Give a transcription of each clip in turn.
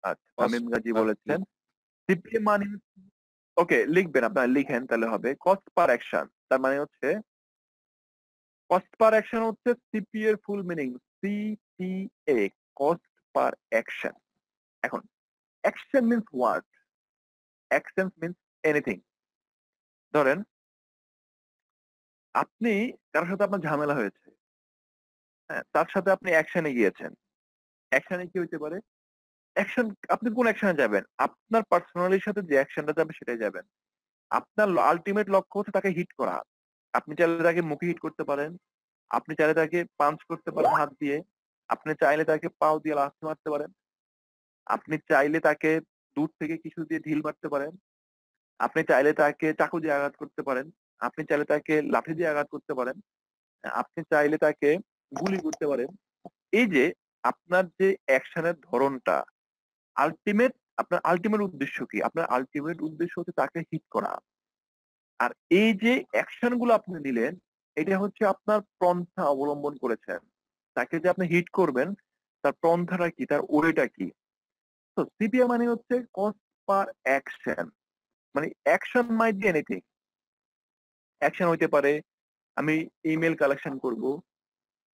আচ্ছা, তামিম গাজী বলেছেন সিপিএ মানে ওকে লিখবেন, আপনারা লিখেন তাহলে হবে কস্ট পার অ্যাকশন। তার মানে হচ্ছে কস্ট পার অ্যাকশন হচ্ছে সিপিএ এর full meaning CPA, cost per action. এখন action means what? Action means anything. ধরেন আপনি কারোর সাথে আপনার ঝামেলা হয়েছে, হ্যাঁ, তার সাথে আপনি অ্যাকশনে গিয়েছেন। অ্যাকশনে কি হইতে পারে? অ্যাকশন, আপনি কোন অ্যাকশনে যাবেন? আপনার পার্সোনালির সাথে যে অ্যাকশনটা যাবে সেটাই যাবেন। আপনার আল্টিমেট লক্ষ্য হচ্ছে তাকে হিট করা। আপনি চাইলে তাকে মুখে হিট করতে পারেন, আপনি চাইলে তাকে পাঞ্চ করতে পারেন হাত দিয়ে, আপনি চাইলে তাকে পাও দিয়ে লাথি মারতে পারেন, আপনি চাইলে তাকে দূর থেকে কিছু দিয়ে ঢিল মারতে পারেন, আপনি চাইলে তাকে চাকু দিয়ে আঘাত করতে পারেন, আপনি চাইলে তাকে লাঠি দিয়ে আঘাত করতে পারেন, আপনি চাইলে তাকে গুলি করতে পারেন। এই যে আপনার যে অ্যাকশনের ধরনটা, আল্টিমেট আপনার আল্টিমেট উদ্দেশ্য কি? আপনার আল্টিমেট উদ্দেশ্য হচ্ছে তাকে হিট করা। আর এই যে অ্যাকশন গুলো আপনি নিলেন, এটা হচ্ছে আপনার পন্থা অবলম্বন করেছেন। তাকে যে আপনি হিট করবেন, তার পন্থাটা কি? তার ওয়েটা কি? তো সিপিএ মানে হচ্ছে কস্ট পার অ্যাকশন। মানে action might be anything. Action হইতে পারে আমি ইমেল কালেকশন করব,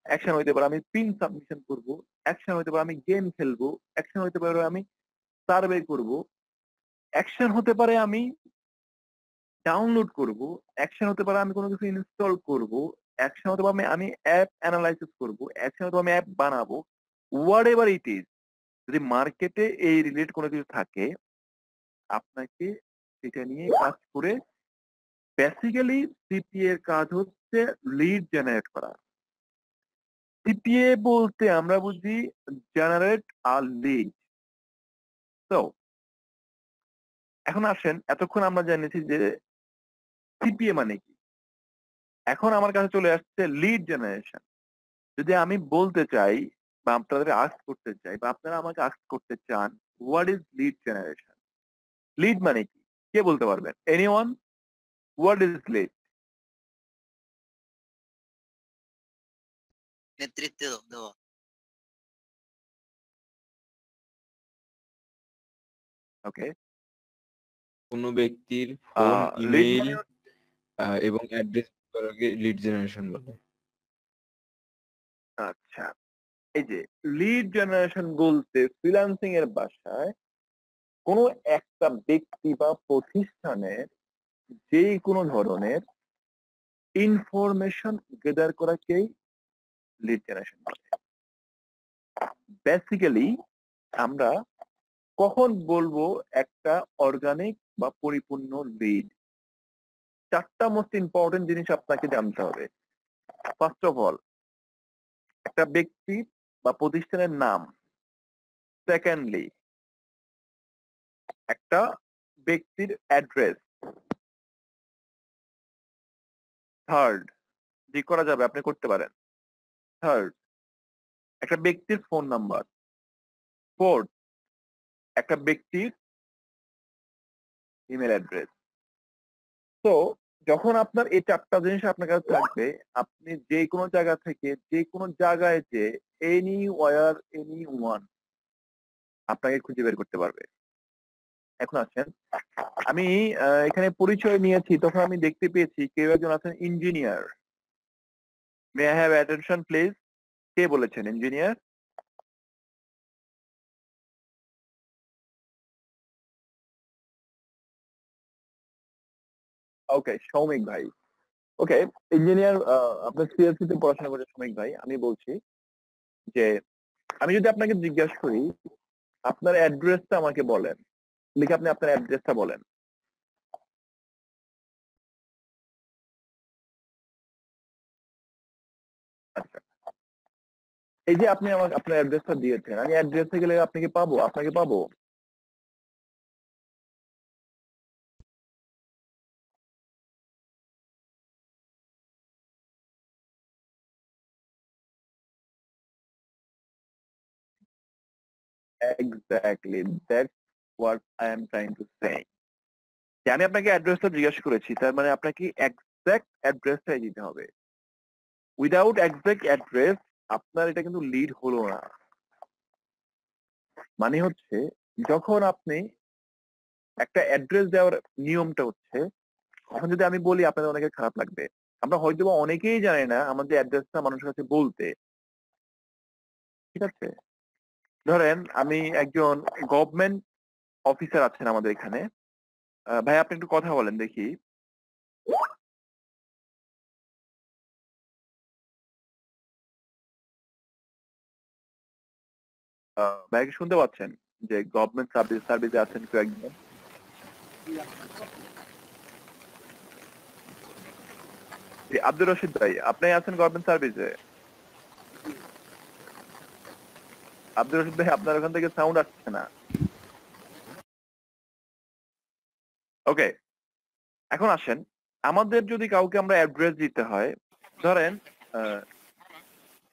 অ্যাকশন হইতে পারে আমি পিন সাবমিশন করব, অ্যাকশন হইতে পারে আমি গেম খেলবো, অ্যাকশন হইতে পারে আমি সার্ভে করব, অ্যাকশন হতে পারে আমি ডাউনলোড করব, অ্যাকশন হতে পারে আমি কোনো কিছু ইনস্টল করব, অ্যাকশন হতে পারে আমি অ্যাপ অ্যানালাইসিস করব, অ্যাকশন হতে পারে আমি অ্যাপ বানাবো। হোয়াট এভার ইট ইজ, যদি মার্কেটে এই রিলেটেড কোনো কিছু থাকে, আপনাকে সেটা নিয়ে কাজ করে বেসিক্যালি সিপিএ এর কাজ হচ্ছে লিড জেনারেট করা। সিপিএ বলতে আমরা বুঝি জেনারেট আর লিড। তো এখন আসেন, এতক্ষণ আমরা জেনেছি যে সিপিএ মানে কি। এখন আমার কাছে চলে আসছে লিড জেনারেশন। যদি আমি বলতে চাই বা আপনাদের আস্ক করতে চাই বা আপনারা আমাকে আস্ক করতে চান what is lead generation, lead মানে কি, কে বলতে পারবেন? এনিওয়ান? What is lead? নেতৃত্ব দেওয়া। ওকে, কোনো ব্যক্তির ফোন, লিড ইমেইল মানে এবং অ্যাড্রেস করাকে লিড জেনারেশন বলে। আচ্ছা, এই যে লিড জেনারেশন বলতে ফ্রিল্যান্সিং এর ভাষায় কোনো একটা ব্যক্তি বা প্রতিষ্ঠানের যে কোনো ধরনের ইনফরমেশন গেদার করাকেই লিড জেনারেশন বলে। বেসিক্যালি আমরা কখন বলবো একটা অর্গানিক বা পরিপূর্ণ লিড? চারটা মোস্ট ইম্পর্টেন্ট জিনিস আপনাকে জানতে হবে। ফার্স্ট অফ অল, একটা ব্যক্তি বা প্রতিষ্ঠানের নাম। সেকেন্ডলি, একটা ব্যক্তির অ্যাড্রেস। থার্ড, যে করা যাবে আপনি করতে পারেন। থার্ড, একটা ব্যক্তির ফোন নাম্বার। ফোর্থ, একটা ব্যক্তির ইমেল অ্যাড্রেস। তো যখন আপনার এই চারটা জিনিস আপনার কাছে থাকবে, আপনি যে কোনো জায়গা থেকে যে কোনো জায়গায় যে এনি ওয়ার এনি ওয়ান আপনাকে খুঁজে বের করতে পারবে। এখন আসেন, আমি এখানে পরিচয় নিয়েছি, তখন আমি দেখতে পেয়েছি কেউ একজন আছেন engineer. May I have attention please? কে বলেছেন ইঞ্জিনিয়ার? ওকে, সৌমিক ভাই। ওকে, ইঞ্জিনিয়ার, আপনার সিএসসি তে পড়াশোনা করেন সৌমিক ভাই। আমি বলছি যে আমি যদি আপনাকে জিজ্ঞাসা করি আপনার অ্যাড্রেসটা আমাকে বলেন, লিখে আপনি আপনার অ্যাড্রেসটা বলেন। আচ্ছা, এই যে আপনি আমাকে আপনার অ্যাড্রেসটা দিয়েছেন, আমি অ্যাড্রেসে গেলে আপনাকে পাবো? আপনাকে পাবো? Exactly, that's what I am trying to say. যে আমি আপনাকে অ্যাড্রেসটা জিজ্ঞাসা করেছি, তার মানে আপনাকে এক্সাক্ট অ্যাড্রেসটাই দিতে হবে। উইদাউট এক্সাক্ট অ্যাড্রেস আপনার এটা কিন্তু লিড হলো না। মানে হচ্ছে যখন আপনি একটা অ্যাড্রেস দেওয়ার নিয়মটা হচ্ছে, এখন যদি আমি বলি আপনাদের অনেকের খারাপ লাগবে। আমরা হয়তোবা অনেকেই জানি না আমাদের অ্যাড্রেসটা মানুষের কাছে বলতে। ঠিক আছে? ধরেন আমি একজন গভর্নমেন্ট অফিসার আছেন আমাদের এখানে। ভাই আপনি একটু কথা বলেন দেখি। ভাই কি শুনতে পাচ্ছেন? যে গভর্নমেন্ট সার্ভিসে আছেন কেউ একজন? জি, আব্দুর রশিদ ভাই, আপনি আছেন গভর্নমেন্ট সার্ভিসে? আব্দুর রশিদ ভাই আপনার ওখান থেকে সাউন্ড আসছে না। ওকে, এখন আসেন আমাদের যদি কাউকে আমরা অ্যাড্রেস দিতে হয়, ধরেন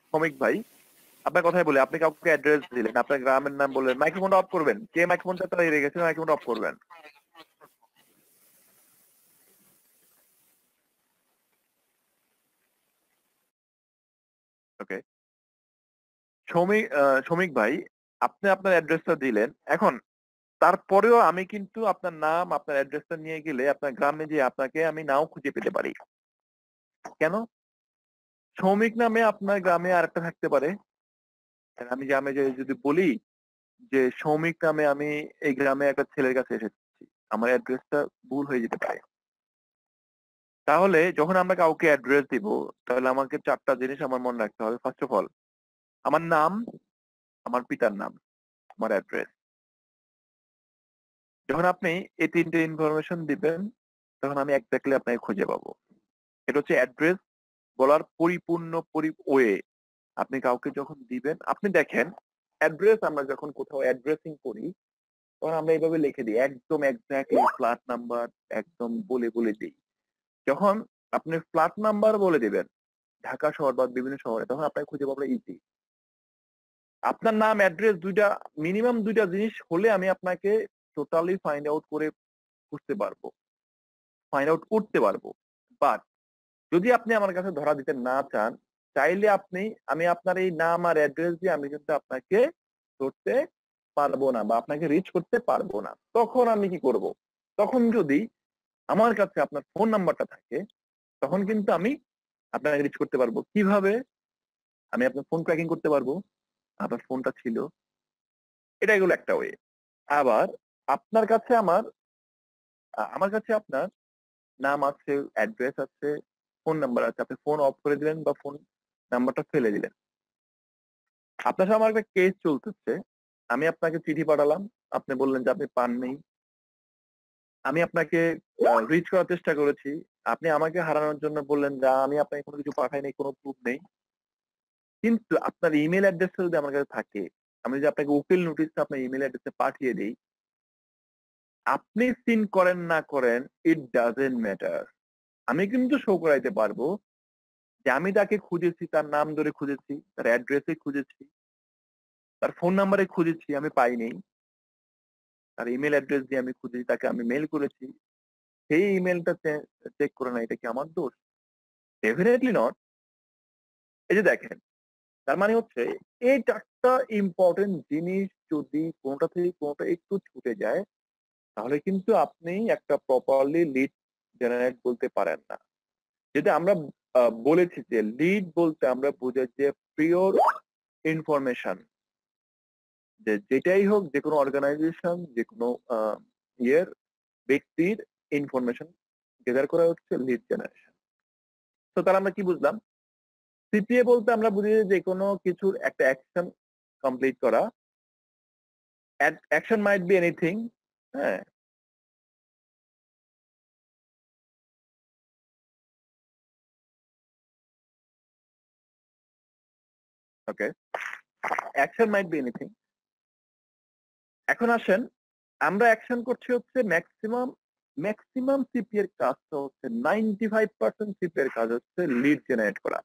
শ্রমিক ভাই, আপনার কথাই বলি, আপনি কাউকে অ্যাড্রেস দিলেন, আপনার গ্রামের নাম বললেন, মাইক্রোফোনটা অফ করবেন। কে মাইক্রোফোনটা তাই রেখেছে, মাইক্রোফোনটা অফ করবেন। ওকে, শ্রমিক ভাই, আপনি আপনার অ্যাড্রেসটা দিলেন। এখন তারপরেও আমি কিন্তু আপনার নাম, আপনার অ্যাড্রেসটা নিয়ে গেলে আপনার গ্রামে যেয়ে আপনাকে আমি নাও খুঁজে পেতে পারি। কেন? শ্রমিক নামে আপনার গ্রামে আরেকটা থাকতে পারে। আমি গ্রামে যে যদি বলি যে শ্রমিক নামে আমি এই গ্রামে একটা ছেলের কাছে এসেছি, আমার অ্যাড্রেসটা ভুল হয়ে যেতে পারে। তাহলে যখন আমরা কাউকে অ্যাড্রেস দিব, তাহলে আমাকে ৪ টা জিনিস আমার মনে রাখতে হবে। ফার্স্ট অফ অল, আমার নাম, আমার পিতার নাম, আমার অ্যাড্রেস। যখন আপনি এই ৩ টে ইনফরমেশন দিবেন, তখন আমি এক্সাক্টলি আপনাকে খুঁজে পাবো। এটা হচ্ছে অ্যাড্রেস বলার পরিপূর্ণ ওয়ে। আপনি কাউকে যখন দিবেন, আপনি দেখেন অ্যাড্রেস আমরা যখন কোথাও অ্যাড্রেসিং করি, তখন আমরা এইভাবে লিখে দিই। একদম এক্সাক্টলি ফ্ল্যাট নাম্বার একদম বলে দিই। যখন আপনি ফ্ল্যাট নাম্বার বলে দিবেন ঢাকা শহর বা বিভিন্ন শহরে, তখন আপনাকে খুঁজে পাবো ইজি। আপনার নাম, অ্যাড্রেস ২ টা, মিনিমাম ২ টা জিনিস হলে আমি আপনাকে টোটালি ফাইন্ড আউট করে বুঝতে পারবো, ফাইন্ড আউট করতে পারবো। বাট যদি আপনি আমার কাছে ধরা দিতে না চান, চাইলে আমি আপনার এই নাম আর অ্যাড্রেস দিয়ে আমি কিন্তু আপনাকে ধরতে পারবো না বা আপনাকে রিচ করতে পারবো না। তখন আমি কি করব? তখন যদি আমার কাছে আপনার ফোন নাম্বারটা থাকে, তখন কিন্তু আমি আপনাকে রিচ করতে পারবো। কিভাবে? আমি আপনার ফোন ট্র্যাকিং করতে পারবো। আপনার ফোনটা ছিল। এটা এগুলো একটা ওয়ে। আবার আপনার কাছে আমার কাছে আপনার নাম আছে, অ্যাড্রেস আছে, ফোন নাম্বার আছে। আপনি ফোন অফ করে দিলেন বা ফোন নাম্বারটা ফেলে দিলেন। আপনার সাথে আমার একটা কেস চলতেছে। আমি আপনাকে চিঠি পাঠালাম। আপনি বললেন যে আপনি পাননি। আমি আপনাকে রিচ করার চেষ্টা করেছি। আপনি আমাকে হারানোর জন্য বললেন যে আমি আপনাকে কোনো কিছু পাঠাই নাই, কোনো প্রুফ নেই। কিন্তু আপনার ইমেইল অ্যাড্রেসটা যদি আমার কাছে থাকে, আমি যদি আপনাকে উকিল নোটিশটা আপনার ইমেইল অ্যাড্রেসে পাঠিয়ে দেই, আপনি সিন করেন না করেন, ইট ডাজন্ট ম্যাটার। আমি কিন্তু শো করাইতে পারবো যে আমি তাকে খুঁজেছি, তার নাম ধরে খুঁজেছি, তার অ্যাড্রেসে খুঁজেছি, তার ফোন নাম্বারে খুঁজেছি, আমি পাইনি। তার ইমেইল অ্যাড্রেস দিয়ে আমি খুঁজেছি, তাকে আমি মেইল করেছি। সেই ইমেইলটা চেক করে না, এটা কি আমার দোষ? Definitely not. এই যে দেখেন, তার মানে হচ্ছে এই ৪ টা ইম্পোর্টেন্ট জিনিস যদি কোনটা থেকে কোনটা একটু ছুটে যায়, তাহলে কিন্তু আপনি একটা প্রপারলি লিড জেনারেট বলতে পারেন না। যদি আমরা বলেছি যে লিড বলতে আমরা বুঝাই যে পিওর ইনফরমেশন, যে যেটাই হোক, যেকোনো অর্গানাইজেশন, যেকোনো ইয়ের ব্যক্তির ইনফরমেশন গেদার করা হচ্ছে লিড জেনারেশন। তো তাহলে আমরা কি বুঝলাম? সিপিএ বলতে আমরা বুঝি যে কোনো কিছুর একটা অ্যাকশন কমপ্লিট করা। Action might be anything. হ্যাঁ? Okay. Action might be anything. এখন আসেন, আমরা অ্যাকশন করছি হচ্ছে ম্যাক্সিমাম সিপি এর কাজটা হচ্ছে 95% সিপি এর কাজ হচ্ছে লিড জেনারেট করা।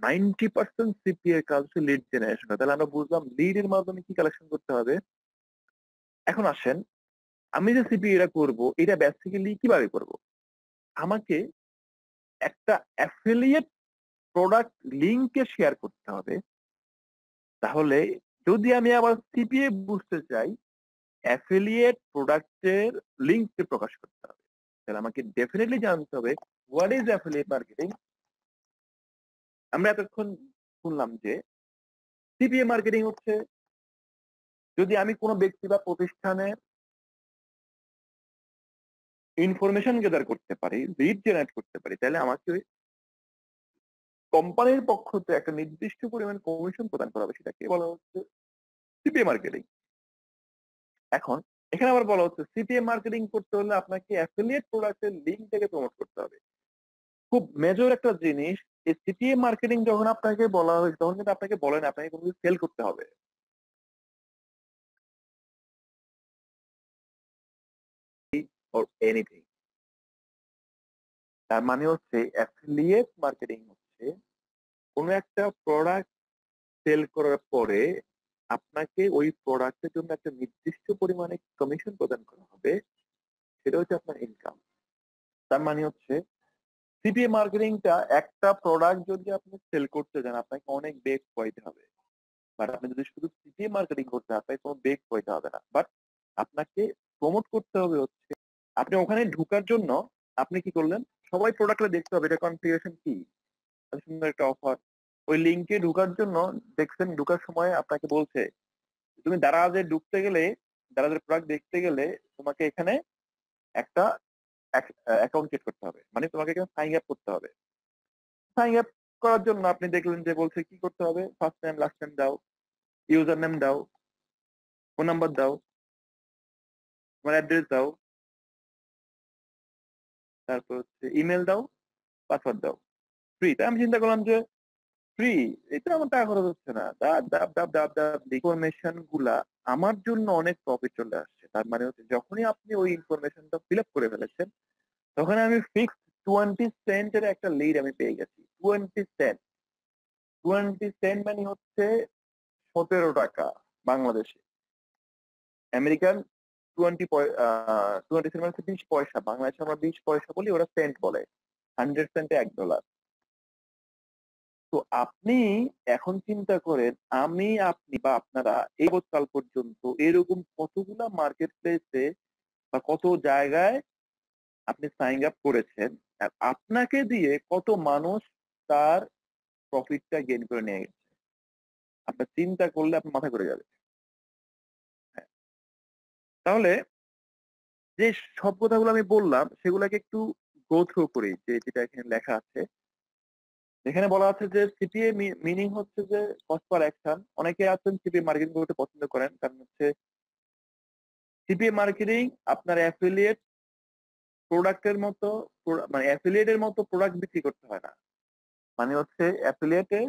90% সিপি এর কাজ হচ্ছে লিড জেনারেশন করা। তাহলে আমরা বুঝলাম লিড এর মাধ্যমে কি কালেকশন করতে হবে। এখন আসেন, আমি যে সিপি এটা করব, এটা বেসিক্যালি কিভাবে করব? আমাকে একটা অ্যাফিলিয়েট প্রোডাক্ট লিংকে শেয়ার করতে হবে। তাহলে যদি আমি আবার সিপিএ বুঝতে চাই, অ্যাফিলিয়েট প্রোডাক্টের লিংককে প্রকাশ করতে হবে। তাহলে আমাকে ডেফিনিটলি জানতে হবে হোয়াট ইজ অ্যাফিলিয়েট মার্কেটিং। আমরা এতক্ষণ শুনলাম যে সিপিএ মার্কেটিং হচ্ছে যদি আমি কোনো ব্যক্তি বা প্রতিষ্ঠানের ইনফরমেশন গেদার করতে পারি, লিড জেনারেট করতে পারি, তাহলে আমাকে কোম্পানির পক্ষ থেকে একটা নির্দিষ্ট পরিমাণ কমিশন প্রদান করা হবে, সেটাকে বলা হচ্ছে সিপিএ মার্কেটিং। এখন এখানে আবার বলা হচ্ছে সিপিএ মার্কেটিং করতে হলে আপনাকে অ্যাফিলিয়েট প্রোডাক্টের লিঙ্কটাকে প্রমোট করতে হবে। খুব মেজর একটা জিনিস, এই সিপিএ মার্কেটিং যখন আপনাকে বলা হয় তখন কিন্তু আপনাকে বলেন আপনাকে কোনো কিছু সেল করতে হবে or anything। তার মানে হচ্ছে অ্যাফিলিয়েট মার্কেটিং হচ্ছে কোনো একটা প্রোডাক্ট সেল করার পরে আপনাকে ওই প্রোডাক্টের জন্য একটা নির্দিষ্ট পরিমাণে কমিশন প্রদান করা হবে, সেটা হচ্ছে আপনার ইনকাম। তার মানে হচ্ছে সিপিএ মার্কেটিংটা একটা প্রোডাক্ট যদি আপনি সেল করতে যান আপনাকে অনেক বেগ পোয়াইতে হবে, বাট আপনি যদি শুধু সিপিএ মার্কেটিং করতে চান আপনাকে কোনো বেগ পোয়াইতে হবে না, বাট আপনাকে প্রমোট করতে হবে হচ্ছে আপনি ওখানে ঢোকার জন্য আপনি কি করলেন, সবাই প্রোডাক্টটা দেখতে হবে এটা কনফিগারেশন কি, এত সুন্দর একটা অফার। ওই লিঙ্কে ঢোকার জন্য দেখছেন ঢোকার সময় আপনাকে বলছে তুমি দারাজে ঢুকতে গেলে, দারাজের প্রোডাক্ট দেখতে গেলে তোমাকে এখানে একটা অ্যাকাউন্ট ক্রিয়েট করতে হবে, মানে তোমাকে এখানে সাইন আপ করতে হবে। সাইন আপ করার জন্য আপনি দেখলেন যে বলছে কি করতে হবে, ফার্স্ট নেম লাস্ট নেম দাও, ইউজার নেম দাও, ফোন নাম্বার দাও, তোমার অ্যাড্রেস দাও, তারপর হচ্ছে ইমেল দাও, পাসওয়ার্ড দাও, ফ্রি। তাই আমি চিন্তা করলাম যে ফ্রি, এটা আমার টাকা খরচ হচ্ছে না, ইনফরমেশন গুলা আমার জন্য অনেক প্রফিট চলে আসছে। তার মানে হচ্ছে যখনই আপনি ওই ইনফরমেশনটা ফিল আপ করে ফেলেছেন তখন আমি ফিক্সড 20 সেন্টের একটা লিড আমি পেয়ে গেছি। 20 সেন্ট, 20 সেন্ট মানে হচ্ছে 17 টাকা বাংলাদেশে। আমেরিকান 20 সেন্ট মানে 20 পয়সা, বাংলাদেশে আমরা 20 পয়সা বলি, ওরা সেন্ট বলে। 100 সেন্টে $1। তো আপনি এখন চিন্তা করেন আমি আপনি বা আপনারা এই কাল পর্যন্ত এরকম কতগুলা মার্কেট প্লেসে বা কত জায়গায় আপনি সাইন আপ করেছেন, আর আপনাকে দিয়ে কত মানুষ তার প্রফিটটা গেইন করে নিয়ে গেছে। আপনার চিন্তা করলে আপনার মাথা ঘুরে যাবে। হ্যাঁ, তাহলে যে সব কথাগুলো আমি বললাম সেগুলোকে একটু গো থ্রু করি, যে যেটা এখানে লেখা আছে। এখানে বলা আছে যে সিপিএ মিনিং হচ্ছে যে কস্ট পার অ্যাকশন। অনেকে আছেন সিপিএ মার্কেটিং করতে পছন্দ করেন, কারণ হচ্ছে সিপিএ মার্কেটিং আপনার অ্যাফিলিয়েট প্রোডাক্টের মতো, মানে অ্যাফিলিয়েটের মতো প্রোডাক্ট বিক্রি করতে হয় না। মানে হচ্ছে অ্যাফিলিয়েটে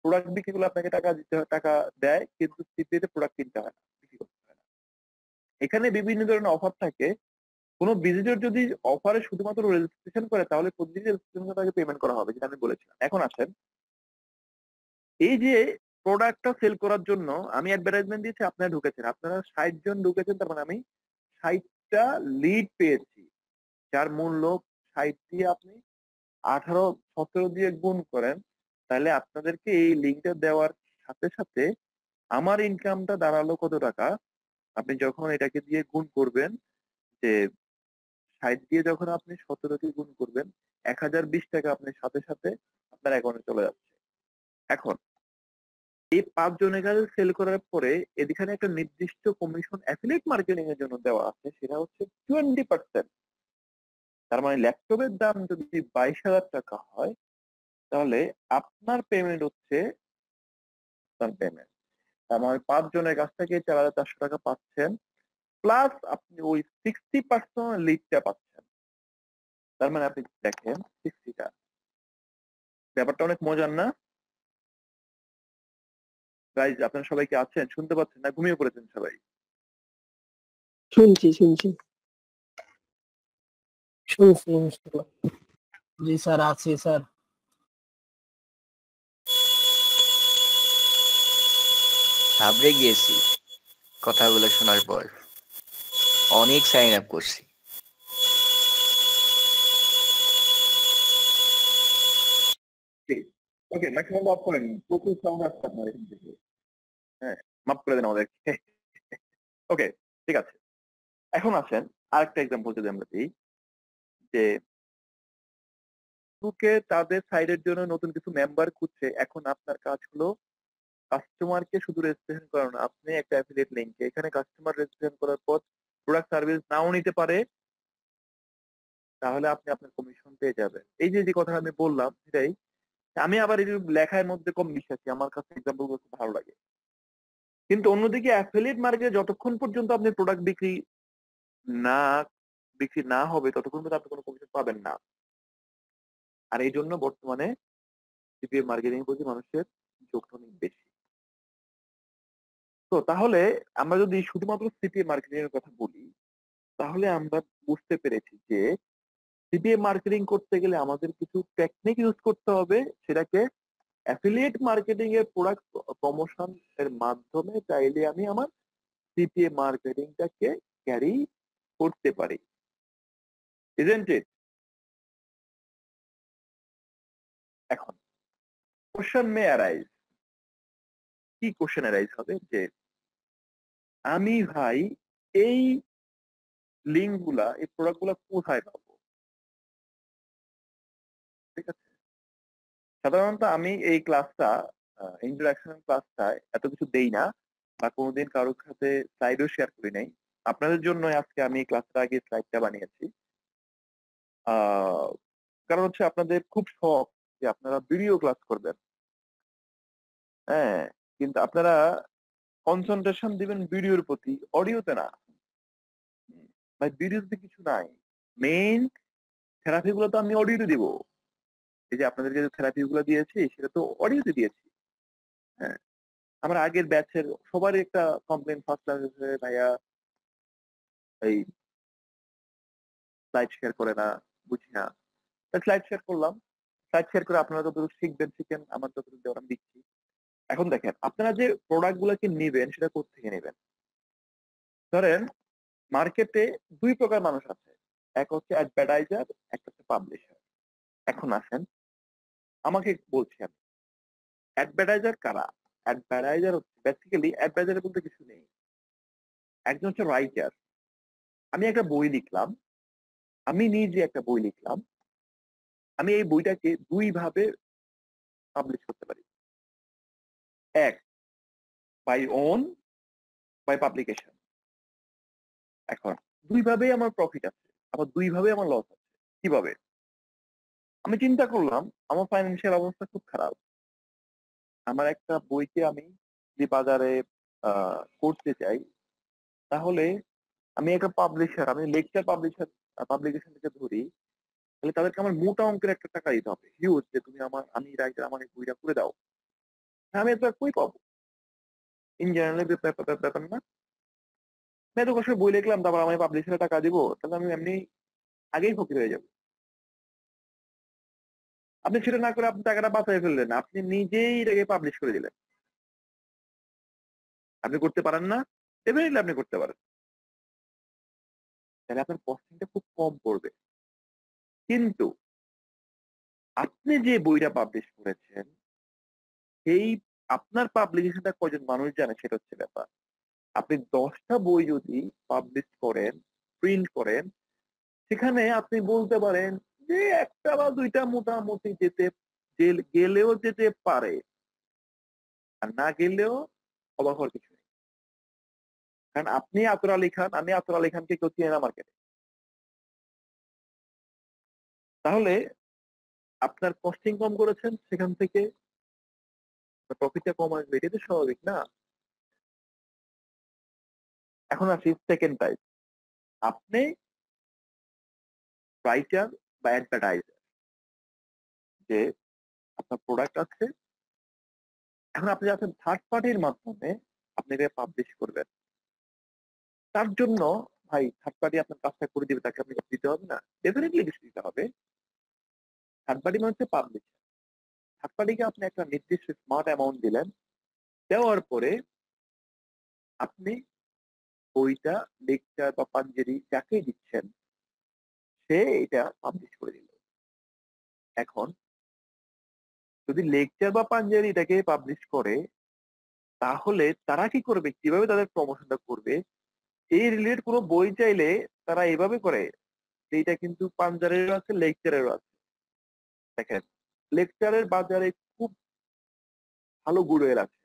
প্রোডাক্ট বিক্রি করলে আপনাকে টাকা দিতে হয়, টাকা দেয়, কিন্তু সিপিএ তে প্রোডাক্ট কিনতে হয় না, বিক্রি করতে হয় না। এখানে বিভিন্ন ধরনের অফার থাকে। কোনো ভিজিটর যদি অফারে শুধুমাত্র রেজিস্ট্রেশন করে তাহলে প্রতিদিন রেজিস্ট্রেশন তাকে পেমেন্ট করা হবে, যেটা আমি বলেছিলাম। এখন আসেন, এই যে প্রোডাক্টটা সেল করার জন্য আমি অ্যাডভার্টাইজমেন্ট দিয়েছি, আপনারা ঢুকেছেন, আপনারা 60 জন ঢুকেছেন, তার মানে আমি 60টা লিড পেয়েছি, যার মূল্য 60 দিয়ে আপনি 18-17 দিয়ে গুণ করেন, তাহলে আপনাদেরকে এই লিঙ্কটা দেওয়ার সাথে সাথে আমার ইনকামটা দাঁড়ালো কত টাকা। আপনি যখন এটাকে দিয়ে গুণ করবেন, যে 60 দিয়ে যখন আপনি 17 দিয়ে গুণ করবেন, 1020 টাকা আপনি সাথে সাথে আপনার অ্যাকাউন্টে চলে যাচ্ছে। এখন এই 5 জনের কাছে সেল করার পরে এখানে একটা নির্দিষ্ট কমিশন অ্যাফিলিয়েট মার্কেটিং এর জন্য দেওয়া আছে, সেটা হচ্ছে 20%। তার মানে ল্যাপটপের দাম যদি 22,000 টাকা হয় তাহলে আপনার পেমেন্ট হচ্ছে পেমেন্ট। তার মানে 5 জনের কাছ থেকে 4,400 টাকা পাচ্ছেন, প্লাস আপনি ওই 60% লিডটা পাচ্ছেন। তার মানে আপনি দেখেন 60টা, ব্যাপারটা অনেক মজার না? গাইজ আপনারা সবাই কি আছেন, শুনতে পাচ্ছেন না ঘুমিয়ে পড়েছেন সবাই? শুনছি শুনছি শুনছি ইনশাআল্লাহ। জি স্যার, আছি স্যার। ঘাবড়ে গিয়েছি কথাগুলো শোনার পর, অনেক সাইন আপ করছি। ওকে, মাইক্রোফোনটা অফ করেন। প্রচুর সাউন্ড আসছে আপনার এখান থেকে। হ্যাঁ, মাফ করে দেন আমাদেরকে। ওকে, ঠিক আছে। এখন আসেন আরেকটা এক্সাম্পল যদি আমরা দিই যে ফেসবুকে তাদের সাইটের জন্য নতুন কিছু মেম্বার খুঁজছে। এখন আপনার কাজ হলো কাস্টমারকে শুধু রেজিস্ট্রেশন করানো না। আপনি একটা অ্যাফিলিয়েট লিংকে এখানে কাস্টমার রেজিস্ট্রেশন করার পর প্রোডাক্ট সার্ভিস নাও নিতে পারে, তাহলে আপনি আপনার কমিশন পেয়ে যাবেন। এই যে কথাটা আমি বললাম সেটাই। আমি আবার এই যে লেখার মধ্যে কম বিশ্বাসী। আমার কাছে এক্সাম্পল গুলো খুব ভালো লাগে। কিন্তু অন্যদিকে অ্যাফিলিয়েট মার্কেটে যতক্ষণ পর্যন্ত আপনি প্রোডাক্ট না বিক্রি না হবে ততক্ষণ পর্যন্ত আপনি কোনো কমিশন পাবেন না। আর এই জন্য বর্তমানে সিপিএম মার্কেটিং এর প্রতি মানুষের ঝোঁকটা অনেক বেশি। তো তাহলে আমরা যদি শুধুমাত্র সিপিএম মার্কেটিং এর কথা বলি, তাহলে আমরা বুঝতে পেরেছি যে সিপিএম মার্কেটিং করতে গেলে আমাদের কিছু টেকনিক ইউজ করতে হবে। সেটাকে অ্যাফিলিয়েট মার্কেটিং এর প্রোডাক্ট প্রমোশন এর মাধ্যমে চাইলে আমি আমার সিপিএম মার্কেটিংটাকে ক্যারি করতে পারি। Isn't it? এখন কোশ্চেন মে অ্যারাইজ। কি কোশ্চেন অ্যারাইজ হবে যে আমি ভাই এই লিঙ্ক গুলা এই প্রোডাক্ট গুলা কোথায় পাবো? ঠিক আছে, সাধারণত আমি এই ক্লাসটা ইন্ট্রোডাকশন ক্লাসটায় এত কিছু দেই না বা কোনোদিন কারোর সাথে স্লাইডও শেয়ার করি নাই। আপনাদের জন্য আজকে আমি ক্লাসটা আগে স্লাইডটা বানিয়েছি। আহ, কারণ হচ্ছে আপনাদের খুব শখ যে আপনারা ভিডিও ক্লাস করবেন। হ্যাঁ, কিন্তু আপনারা কনসেন্ট্রেশন দিবেন ভিডিওর প্রতি, অডিওতে না। ভাই ভিডিওতে কিছু নাই। মেইন থেরাপি গুলো তো আমি অডিওতে দিব। এই যে আপনাদেরকে যে থেরাপি গুলো দিয়েছি সেটা তো অডিওতে দিয়েছি। হ্যাঁ, আমার আগের ব্যাচের সবারই একটা কমপ্লেন ফার্স্ট ক্লাসে, ভাইয়া এই স্লাইড শেয়ার করে না, বুঝি না। স্লাইড শেয়ার করলাম। স্লাইড শেয়ার করে আপনারা যতটুকু শিখেন, আমার যতটুকু দেওয়ার আমি দিচ্ছি। এখন দেখেন আপনারা যে প্রোডাক্ট গুলোকে নিবেন সেটা কোত্থেকে নেবেন? ধরেন মার্কেটে দুই প্রকার মানুষ আছে। এক হচ্ছে অ্যাডভার্টাইজার, একটা হচ্ছে পাবলিশার। এখন আসেন আমাকে বলছি আমি অ্যাডভার্টাইজার কারা? অ্যাডভার্টাইজার হচ্ছে বেসিক্যালি অ্যাডভার্টাইজার বলতে কিছু নেই। একজন হচ্ছে রাইটার। আমি একটা বই লিখলাম, আমি নিজে একটা বই লিখলাম, আমি এই বইটাকে দুই ভাবে পাবলিশ করতে পারি। এক, বাই ওন, বাই পাবলিকেশন। এখন দুই ভাবেই আমার প্রফিট আছে, আবার দুই ভাবে আমার লস আছে। কিভাবে? আমি চিন্তা করলাম আমার ফাইন্যান্সিয়াল অবস্থা খুব খারাপ। আমার একটা বইকে আমি যে বাজারে করতে চাই, তাহলে আমি একটা পাবলিশার, আমি লেকচার পাবলিকেশন থেকে ধরি, তাহলে তাদেরকে আমার মোটা অঙ্কের একটা টাকা দিতে হবে, হিউজ, যে তুমি আমি রাইটার, আমার এই বইটা করে দাও। হ্যাঁ, আমি এত কই পাবো? ইন জেনারেল ব্যাপার না। আমি এত কষ্ট করে বই লিখলাম, তারপর আমি পাবলিশারে টাকা দিব, তাহলে আমি এমনি আগেই ফকির হয়ে যাবো। আপনি সেটা না করে আপনি টাকাটা বাঁচাই ফেললেন, আপনি নিজেই এটাকে পাবলিশ করে দিলেন। আপনি করতে পারেন না? ডেফিনেটলি আপনি করতে পারেন। তাহলে আপনার কস্টিংটা খুব কম পড়বে। কিন্তু আপনি যে বইটা পাবলিশ করেছেন, সেই আপনার পাবলিকেশনটা কয়জন মানুষ জানে সেটা হচ্ছে ব্যাপার। আপনি 10টা বই যদি পাবলিশ করেন, প্রিন্ট করেন, সেখানে আপনি বলতে পারেন যে একটা বা দুইটা মোটামুটি গেলেও যেতে পারে, আর না গেলেও অবাক হওয়ার কিছু নেই। কারণ আপনি আতর আলী খান, আমি আতর আলী খানকে কেউ চিনে না মার্কেটে। তাহলে আপনার কস্টিং কম করেছেন, সেখান থেকে প্রফিটটা কম আসবে, এটা তো স্বাভাবিক না? এখন আসি সেকেন্ড টাইপ। আপনি রাইটার বা অ্যাডভার্টাইজার, যে আপনার প্রোডাক্ট আছে, এখন আপনি যাচ্ছেন থার্ড পার্টির মাধ্যমে আপনি এটা পাবলিশ করবেন। তার জন্য ভাই থার্ড পার্টি আপনার কাজটা করে দিবে, তাকে আপনি কিছু দিতে হবে না? ডেফিনেটলি কিছু দিতে হবে। থার্ড পার্টি মানে হচ্ছে পাবলিশার। থার্ড পার্টিকে আপনি একটা নির্দিষ্ট স্মার্ট অ্যামাউন্ট দিলেন, দেওয়ার পরে আপনি বইটা লেকচার বা পাঞ্জেরি যাকেই দিচ্ছেন, সে এটা পাবলিশ করে দিল। এখন যদি লেকচার বা পাঞ্জাবি এটাকে পাবলিশ করে তাহলে তারা কি করবে? কিভাবে তাদের প্রমোশনটা করবে? এই রিলেটেড কোনো বই চাইলে তারা এভাবে করে যে এটা কিন্তু পাঞ্জাবেরও আছে, লেকচারেরও আছে। দেখেন, লেকচারের বাজারে খুব ভালো গুডউইল আছে।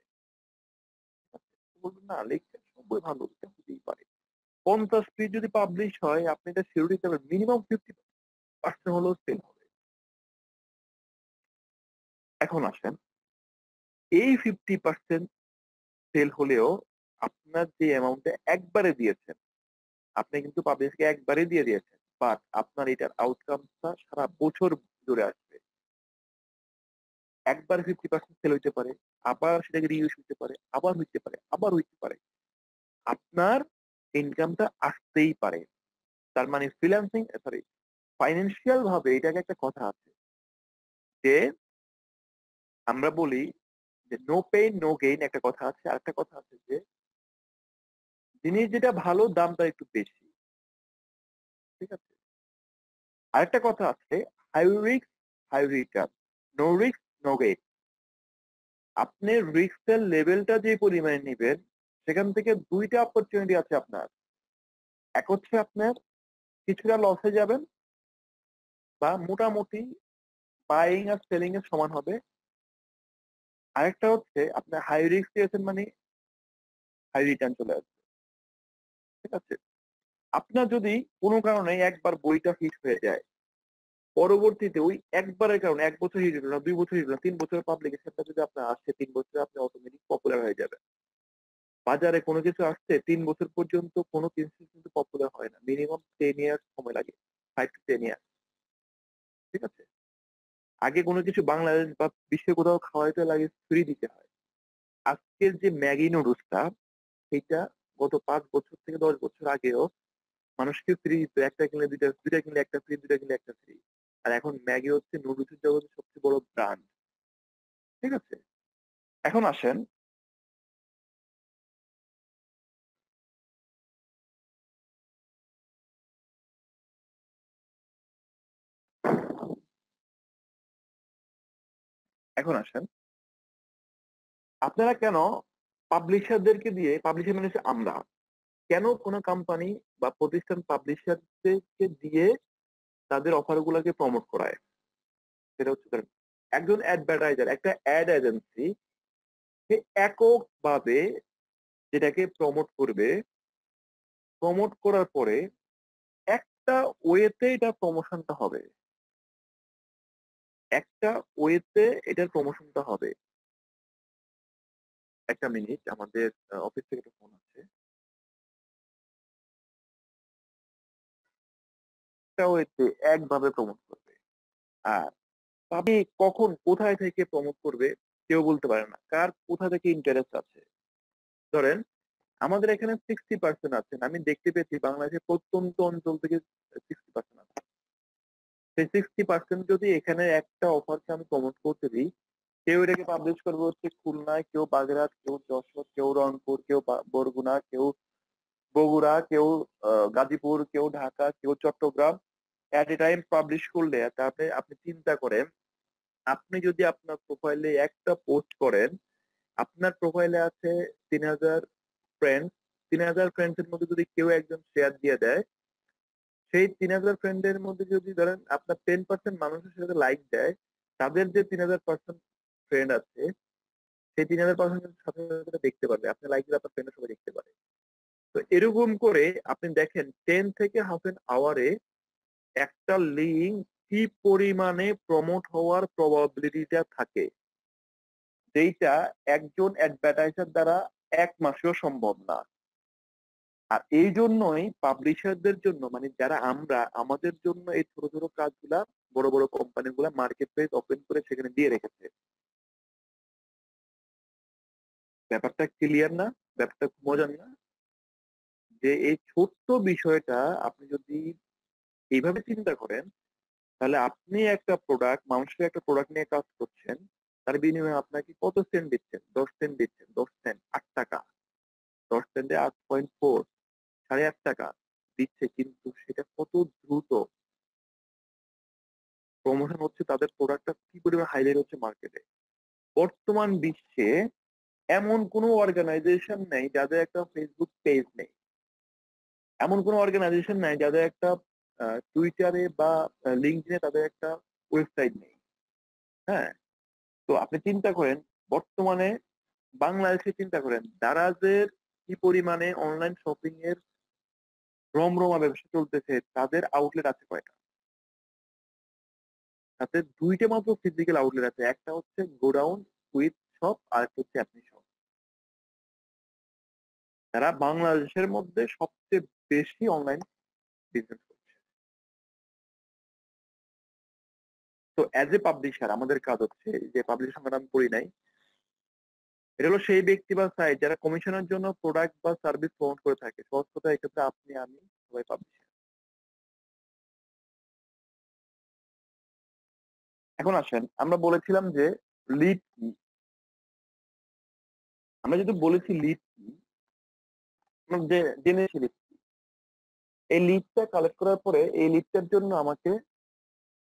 বলবেন না লেকচার সব বই ভালো, এটা হতেই পারে। ৫০ পেজ যদি পাবলিশ হয় আপনি এটা সিউর দিতে পারবেন মিনিমাম 50% হলেও সেল হবে। এখন আসেন, এই 50% সেল হলেও আপনার যে অ্যামাউন্টটা একবারে দিয়েছেন, আপনি কিন্তু পাবলিশকে একবারে দিয়ে দিয়েছেন। বাট আপনার এটার আউটকামটা সারা বছর জুড়ে আসবে। একবার 50% সেল হইতে পারে, আবার সেটাকে রিইউজ হইতে পারে, আবার হইতে পারে, আবার হইতে পারে। আপনার ইনকামটা আসতেই পারে। তার মানে ফ্রিল্যান্সিং সরি ফাইন্যান্সিয়াল ভাবে এটাকে একটা কথা আছে যে আমরা বলি যে নো পেইন নো গেইন একটা কথা আছে। আরেকটা কথা আছে যে জিনিস যেটা ভালো দামটা একটু বেশি। ঠিক আছে? আরেকটা কথা আছে high risk high return. No risk no gain. আপনি রিস্কের লেভেলটা যে পরিমাণে নিবেন সেখান থেকে ২ টা অপরচুনিটি আছে আপনার। এক হচ্ছে আপনার কিছুটা লসে যাবেন বা মোটামুটি বাইং আর সেলিং এর সমান হবে। আরেকটা হচ্ছে আপনি হাই রিস্ক নিয়েছেন মানে হাই রিটার্ন চলে আসবে। ঠিক আছে? আপনার যদি কোনো কারণে একবার বইটা হিট হয়ে যায়, পরবর্তীতে ওই একবারের কারণে ১ বছর হিট হলো না, ২ বছর হিট হলো না, ৩ বছরের পাবলিকেশনটা যদি আপনার আসে ৩ বছরে আপনি অটোমেটিক পপুলার হয়ে যাবেন। বাজারে কোনো কিছু আসতে ৩ বছর পর্যন্ত কোনো কিছু কিন্তু পপুলার হয় না। মিনিমাম 10 ইয়ার্স সময় লাগে। 5 to 10 ইয়ার্স। ঠিক আছে? আগে কোনো কিছু বাংলাদেশ বা বিশ্বে কোথাও খাওয়াইতে লাগে ফ্রি দিতে হয়। আজকের যে ম্যাগি নুডলসটা সেইটা গত ৫ বছর থেকে ১০ বছর আগেও মানুষকে ফ্রি দিত। ১ টা কিনলে ২ টা, ২ টা কিনলে ১ টা ফ্রি, ২ টা কিনলে ১ টা ফ্রি। আর এখন ম্যাগি হচ্ছে নুডলসের জগতের সবচেয়ে বড় ব্র্যান্ড। ঠিক আছে? এখন আসেন এখন আসেন আপনারা কেন পাবলিশারদেরকে দিয়ে পাবলিশার মানে হচ্ছে আমরা। কেন কোন কোম্পানি বা প্রতিষ্ঠান পাবলিশারদেরকে দিয়ে তাদের অফার গুলাকে প্রমোট করায়? সেটা হচ্ছে ধরেন একজন অ্যাডভার্টাইজার, একটা অ্যাড এজেন্সি সে এককভাবে যেটাকে প্রমোট করবে, প্রমোট করার পরে একটা ওয়েতে এটা প্রমোশনটা হবে। একটা ওয়েতে এটার প্রমোশনটা হবে। একটা মিনিট আমাদের অফিস থেকে একটা ফোন আছে। একটা ওয়েতে একভাবে প্রমোট করবে। আর তবে কখন কোথায় থেকে প্রমোট করবে কেউ বলতে পারে না। কার কোথা থেকে ইন্টারেস্ট আছে। ধরেন আমাদের এখানে 60% আছেন। আমি দেখতে পেয়েছি বাংলাদেশের প্রত্যন্ত অঞ্চল থেকে 60% আছে। সেই 60% যদি এখানে একটা অফারকে আমি প্রমোট করতে দিই, কেউ এটাকে পাবলিশ করবে হচ্ছে খুলনায়, কেউ বাগেরহাট, কেউ যশোর, কেউ রংপুর, কেউ বরগুনা, কেউ বগুড়া, কেউ গাজীপুর, কেউ ঢাকা, কেউ চট্টগ্রাম। এট এ টাইম পাবলিশ করলে তারপরে আপনি চিন্তা করেন, আপনি যদি আপনার প্রোফাইলে একটা পোস্ট করেন, আপনার প্রোফাইলে আছে ৩,০০০ ফ্রেন্ডস। ৩,০০০ ফ্রেন্ডস এর মধ্যে যদি কেউ একজন শেয়ার দিয়ে দেয়, সেই ৩,০০০ ফ্রেন্ড এর মধ্যে যদি ধরেন আপনার 10% মানুষের সাথে লাইক দেয়, তাদের যে ৩,০০০% ফ্রেন্ড আছে, সেই ৩,০০০% সাথে সাথে দেখতে পারবে। আপনার লাইক দিলে আপনার ফ্রেন্ডরা সবাই দেখতে পারে। তো এরকম করে আপনি দেখেন 10 থেকে হাফ এন আওয়ারে একটা লিঙ্ক কি পরিমাণে প্রমোট হওয়ার প্রবাবিলিটিটা থাকে, যেইটা একজন অ্যাডভার্টাইজার দ্বারা ১ মাসেও সম্ভব না। আর এই জন্যই পাবলিশারদের জন্য মানে যারা আমরা আমাদের জন্য এই ছোট ছোট কাজগুলা বড় বড় কোম্পানিগুলা মার্কেট প্লেস ওপেন করে সেখানে দিয়ে রেখেছে। ব্যাপারটা ক্লিয়ার না? ব্যাপারটা খুব মজার না? যে এই ছোট্ট বিষয়টা আপনি যদি এইভাবে চিন্তা করেন তাহলে আপনি একটা প্রোডাক্ট মানুষের একটা প্রোডাক্ট নিয়ে কাজ করছেন, তার বিনিময়ে আপনাকে কত সেন্ট দিচ্ছেন? ১০ সেন্ট দিচ্ছেন। ১০ সেন্ট ৳৮। ১০ সেন্টে ৮.৪ ৳৮.৫ দিচ্ছে, কিন্তু সেটা কত দ্রুত প্রমোশন হচ্ছে, তাদের প্রোডাক্টটা কি পরিমাণ হাইলাইট হচ্ছে মার্কেটে। বর্তমান বিশ্বে এমন কোনো অর্গানাইজেশন নেই যাদের একটা ফেসবুক পেজ নেই, এমন কোনো অর্গানাইজেশন নাই যাদের একটা টুইটারে বা লিঙ্কডইনে তাদের একটা ওয়েবসাইট নেই। হ্যাঁ, তো আপনি চিন্তা করেন বর্তমানে বাংলাদেশে চিন্তা করেন দারাজের কি পরিমাণে অনলাইন শপিং এর রমরমা ব্যবসা চলতেছে, তাদের আউটলেট আছে কয়টা? তাদের 2টা মাত্র ফিজিক্যাল আউটলেট আছে, একটা হচ্ছে গোডাউন উইথ শপ আর একটা হচ্ছে অ্যাপনি শপ। তারা বাংলাদেশের মধ্যে সবচেয়ে বেশি অনলাইন বিজনেস করছে। তো অ্যাজ এ পাবলিশার আমাদের কাজ হচ্ছে, যে পাবলিশার সংখ্যাটা আমি পড়ি নাই, এটা হলো সেই ব্যক্তি বা সাইট যারা কমিশনের জন্য প্রোডাক্ট বা সার্ভিস প্রমোট করে থাকে। সহজ কথা, এক্ষেত্রে আপনি, আমি, সবাই পাবলিশার। এখন আসেন, আমরা বলেছিলাম যে লিড কি। আমরা যদি বলেছি লিড কি, আমরা জেনেছি lead কি। এই লিডটা কালেক্ট করার পরে এই লিডটার জন্য আমাকে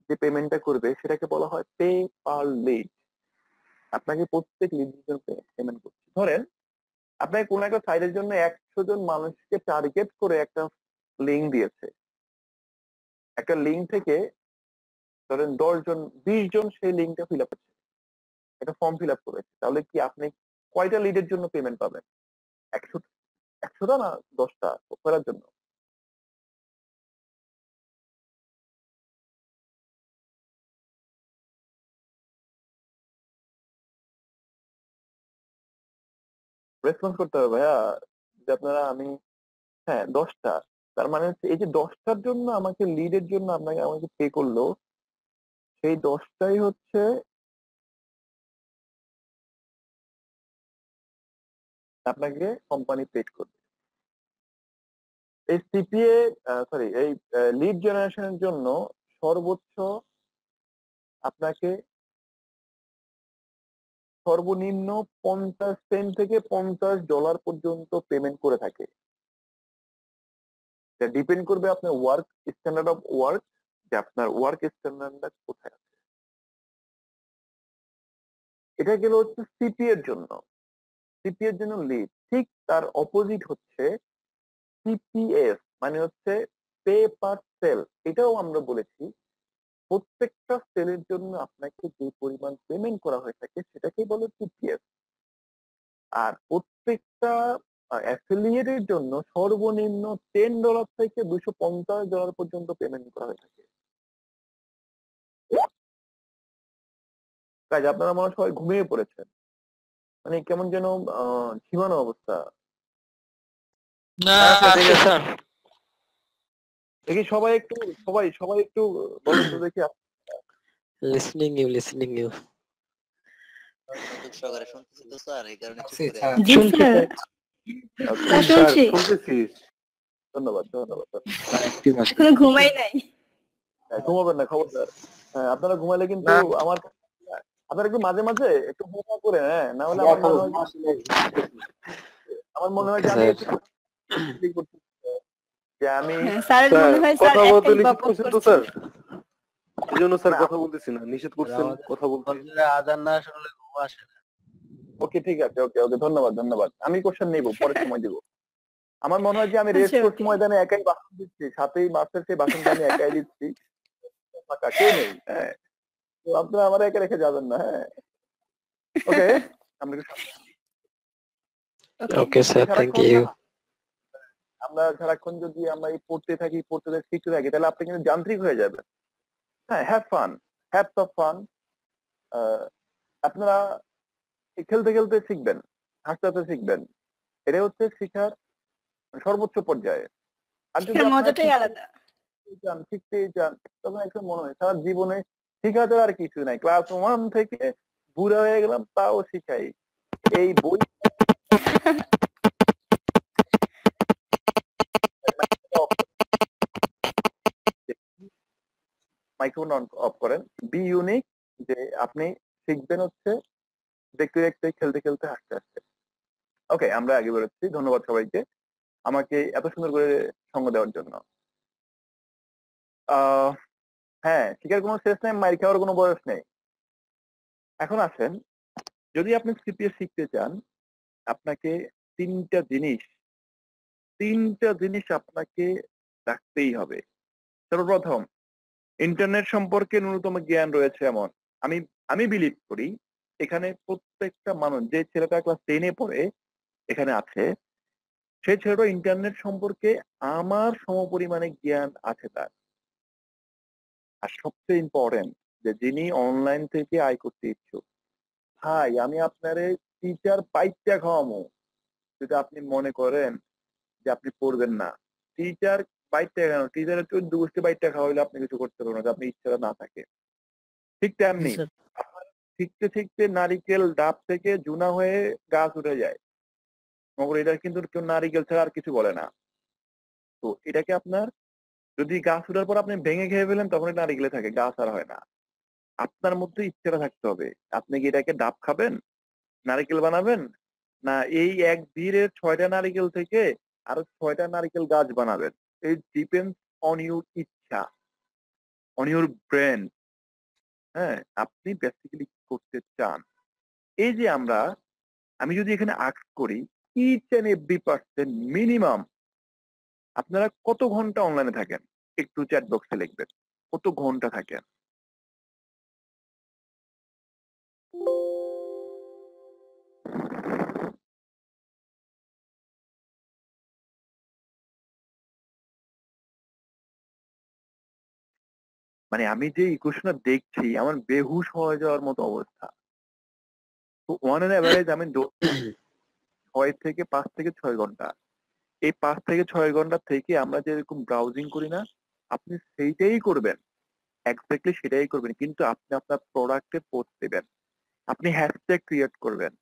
যে পেমেন্টটা করবে সেটাকে বলা হয় পে পার লিড। আপনাকে প্রত্যেক লিডের জন্য পেমেন্ট করছে। ধরেন আপনাকে কোন একটা সাইটের জন্য 100 জন মানুষকে টার্গেট করে একটা লিঙ্ক দিয়েছে, একটা লিঙ্ক থেকে ধরেন 10 জন 20 জন সেই লিঙ্কটা ফিল আপ করছে, একটা ফর্ম ফিল আপ করেছে, তাহলে কি আপনি কয়টা লিডের জন্য পেমেন্ট পাবেন? 100টা না 10টা করার জন্য? রেসপন্স করতে হবে ভাইয়া, যে আপনারা আমি, হ্যাঁ 10টা। তার মানে হচ্ছে এই যে 10টার জন্য আমাকে লিডের জন্য আমাকে পে করলো, সেই 10টাই হচ্ছে আপনাকে কোম্পানি পেড করবে। এই সিপিএ সরি এই লিড জেনারেশনের জন্য সর্বোচ্চ আপনাকে সর্বনিম্ন 50 সেন্ট থেকে $50 পর্যন্ত পেমেন্ট করে থাকে। এটা ডিপেন্ড করবে আপনার ওয়ার্ক স্ট্যান্ডার্ড অফ ওয়ার্ক, যে আপনার ওয়ার্ক স্ট্যান্ডার্ডটা কোথায় আছে। এটা গেল হচ্ছে সিপি এর জন্য। সিপি এর জন্য লিড। ঠিক তার অপোজিট হচ্ছে সিপিএস, মানে হচ্ছে পে পার সেল। এটাও আমরা বলেছি প্রত্যেকটা সেলের জন্য আপনাকে যে পরিমাণ পেমেন্ট করা হয়ে থাকে সেটাকেই বলে সিপিএস। আর প্রত্যেকটা অ্যাফিলিয়েটের জন্য সর্বনিম্ন $10 থেকে $250 পর্যন্ত পেমেন্ট করা হয়ে থাকে। কাজ আপনারা মনে হয় সবাই ঘুমিয়ে পড়েছেন, মানে কেমন যেন ঝিমানো অবস্থা। না আছে স্যার। দেখি সবাই একটু বলেন তো দেখি। লিসনিং ইউ মনোযোগ সহকারে শুনতেছি তো স্যার, এই কারণে চুপ জি, করে স্যার। আছি। জি স্যার Okay, স্যার স্যার, শুনছি শুনতেছিস? ধন্যবাদ ধন্যবাদ। এখনো ঘুমাই নাই ঘুমাবেন না খবরদার। হ্যাঁ, আপনারা ঘুমাইলে কিন্তু না। আমার, আপনারা একটু মাঝে মাঝে একটু ঘুমা করে, হ্যাঁ, না হলে আমার মনে হয় যে আমি একটু feel করতেছি যে আমি হ্যাঁ, স্যারের মনে হয় স্যার কথা বলতে একাই নিষেধ বকবক করছেন তো করছে। স্যার, এই জন্য স্যার কথা বলতেছি না, নিষেধ করছেন কথা বলতে। আজান না শুনলে ঘুম আসে না। ওকে ঠিক আছে, ওকে ওকে, ধন্যবাদ ধন্যবাদ। আমি কোশ্চেন নেব, পরে সময় দিব। আমার মনে হয় যে আমি রেস আচ্ছা, কোর্স okay. ময়দানে একাই বাসন দিচ্ছি, সাথেই মাস্টার সেই বাসনটা আমি একাই দিচ্ছি, ফাঁকা কেউ নেই। হ্যাঁ, তো আপনারা আমার একা রেখে যাবেন না। হ্যাঁ, ওকে, আমরা একটু Okay. Okay sir, thank you. আমরা সারাক্ষণ যদি আমরা এই পড়তে থাকি শিখতে থাকি তাহলে আপনি কিন্তু যান্ত্রিক হয়ে যাবেন। হ্যাঁ, হ্যাভ ফান, হ্যাভ সব ফান। আপনারা এই খেলতে খেলতে শিখবেন, হাসতে হাসতে শিখবেন, এটাই হচ্ছে শিখার সর্বোচ্চ পর্যায়ে। আর যদি শিক্ষার আপনারা মজাটাই আলাদা। শিখতেই চান তখন একটা মনে হয় সারা জীবনে শিখা ছাড়া আর কিছু নাই। ক্লাস 1 থেকে বুড়া হয়ে গেলাম তাও শিখাই। এই বই মাইক্রোফোন অফ করেন। বি ইউনিক, যে আপনি শিখবেন হচ্ছে দেখতে দেখতে, খেলতে খেলতে, হাসতে হাসতে। ওকে, আমরা আগে বেরোচ্ছি। ধন্যবাদ সবাইকে আমাকে এত সুন্দর করে সঙ্গ দেওয়ার জন্য। হ্যাঁ, শিখার কোনো শেষ নেই, মাইর খাওয়ার কোনো বয়স নেই। এখন আসেন, যদি আপনি সিপিএস শিখতে চান, আপনাকে ৩ টা জিনিস আপনাকে রাখতেই হবে। সর্বপ্রথম ইন্টারনেট সম্পর্কে ন্যূনতম জ্ঞান রয়েছে এমন। আমি আমি বিলিভ করি এখানে প্রত্যেকটা মানুষ, যে ছেলেটা ক্লাস 10 এ পড়ে এখানে আছে, সেই ছেলেটা ইন্টারনেট সম্পর্কে আমার সমপরিমাণে জ্ঞান আছে তার। আর সবচেয়ে ইম্পোর্টেন্ট যে যিনি অনলাইন থেকে আয় করতে ইচ্ছুক, ভাই আমি আপনারে টিচার পাইত্যা খাওয়ামু। যদি আপনি মনে করেন যে আপনি পড়বেন না, টিচার বাইরটা কেন, টিচারের 14 গোষ্ঠী বাইরটা খাওয়াইলে আপনি কিছু করতে পারবেন না, যদি আপনি ইচ্ছাটা না থাকে। ঠিক জি তেমনি স্যার। আপনার শিখতে শিখতে নারিকেল ডাব থেকে জুনা হয়ে গাছ উঠে যায়। মগর এটা কিন্তু কেউ নারিকেল ছাড়া আর কিছু বলে না। তো এটাকে আপনার যদি গাছ উঠার পর আপনি ভেঙে খেয়ে ফেলেন তখন এটা নারিকেলে থাকে, গাছ আর হয় না। আপনার মধ্যে ইচ্ছাটা থাকতে হবে। আপনি কি এটাকে ডাব খাবেন, নারিকেল বানাবেন, না এই এক ধীরে 6টা নারিকেল থেকে আরো 6টা নারিকেল গাছ বানাবেন। it depends on your ইচ্ছা, on your brain। হ্যাঁ, আপনি বেসিক্যালি কি করতে চান। এই যে আমি যদি এখানে আস্ক করি each and every person minimum আপনারা কত ঘন্টা অনলাইনে থাকেন? একটু চ্যাট বক্সে লিখবেন। কত ঘন্টা থাকেন? মানে আমি যে ইকুয়েশনটা দেখছি আমার বেহুশ হয়ে যাওয়ার মতো অবস্থা। তো অন অ্যান এভারেজ আমি 6 থেকে 5 থেকে 6 ঘন্টা। এই 5 থেকে 6 ঘন্টা থেকে আমরা যেরকম ব্রাউজিং করি না, আপনি সেইটাই করবেন। এক্সাক্টলি সেটাই করবেন। কিন্তু আপনি আপনার প্রোডাক্টে পোস্ট দিবেন। আপনি হ্যাশট্যাগ ক্রিয়েট করবেন।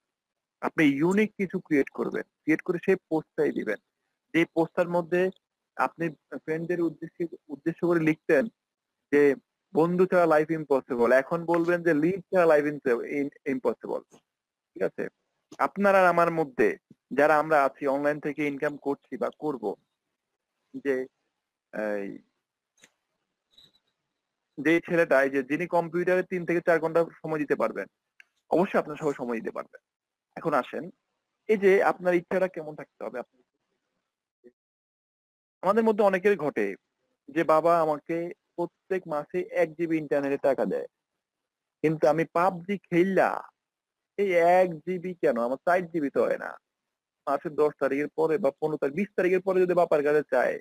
আপনি ইউনিক কিছু ক্রিয়েট করবেন। ক্রিয়েট করে সেই পোস্টটাই দিবেন। যে পোস্টটার মধ্যে আপনি ফ্রেন্ডদের উদ্দেশ্য করে লিখতেন যে বন্ধু ছাড়া লাইফ ইম্পসিবল। এখন বলবেন যে লিড ছাড়া লাইফ ইম্পসিবল। ঠিক আছে? আপনার আর আমার মধ্যে যারা আমরা আছি অনলাইন থেকে ইনকাম করছি বা করব, যে এই যে ছেলেটা এই যে যিনি কম্পিউটারে 3 থেকে 4 ঘন্টা সময় দিতে পারবেন, অবশ্যই আপনার সবাই সময় দিতে পারবেন। এখন আসেন, এই যে আপনার ইচ্ছাটা কেমন থাকতে হবে। আমাদের মধ্যে অনেকেরই ঘটে যে বাবা আমাকে প্রত্যেক মাসে 1 জিবি ইন্টারনেটে টাকা দেয়। কিন্তু আমি পাবজি খেললা এই 1 জিবি কেন আমার 4 জিবি তো হয় না। মাসের 10 তারিখের পরে বা 15 তারিখ 20 তারিখের পরে যদি বাবার কাছে চায়,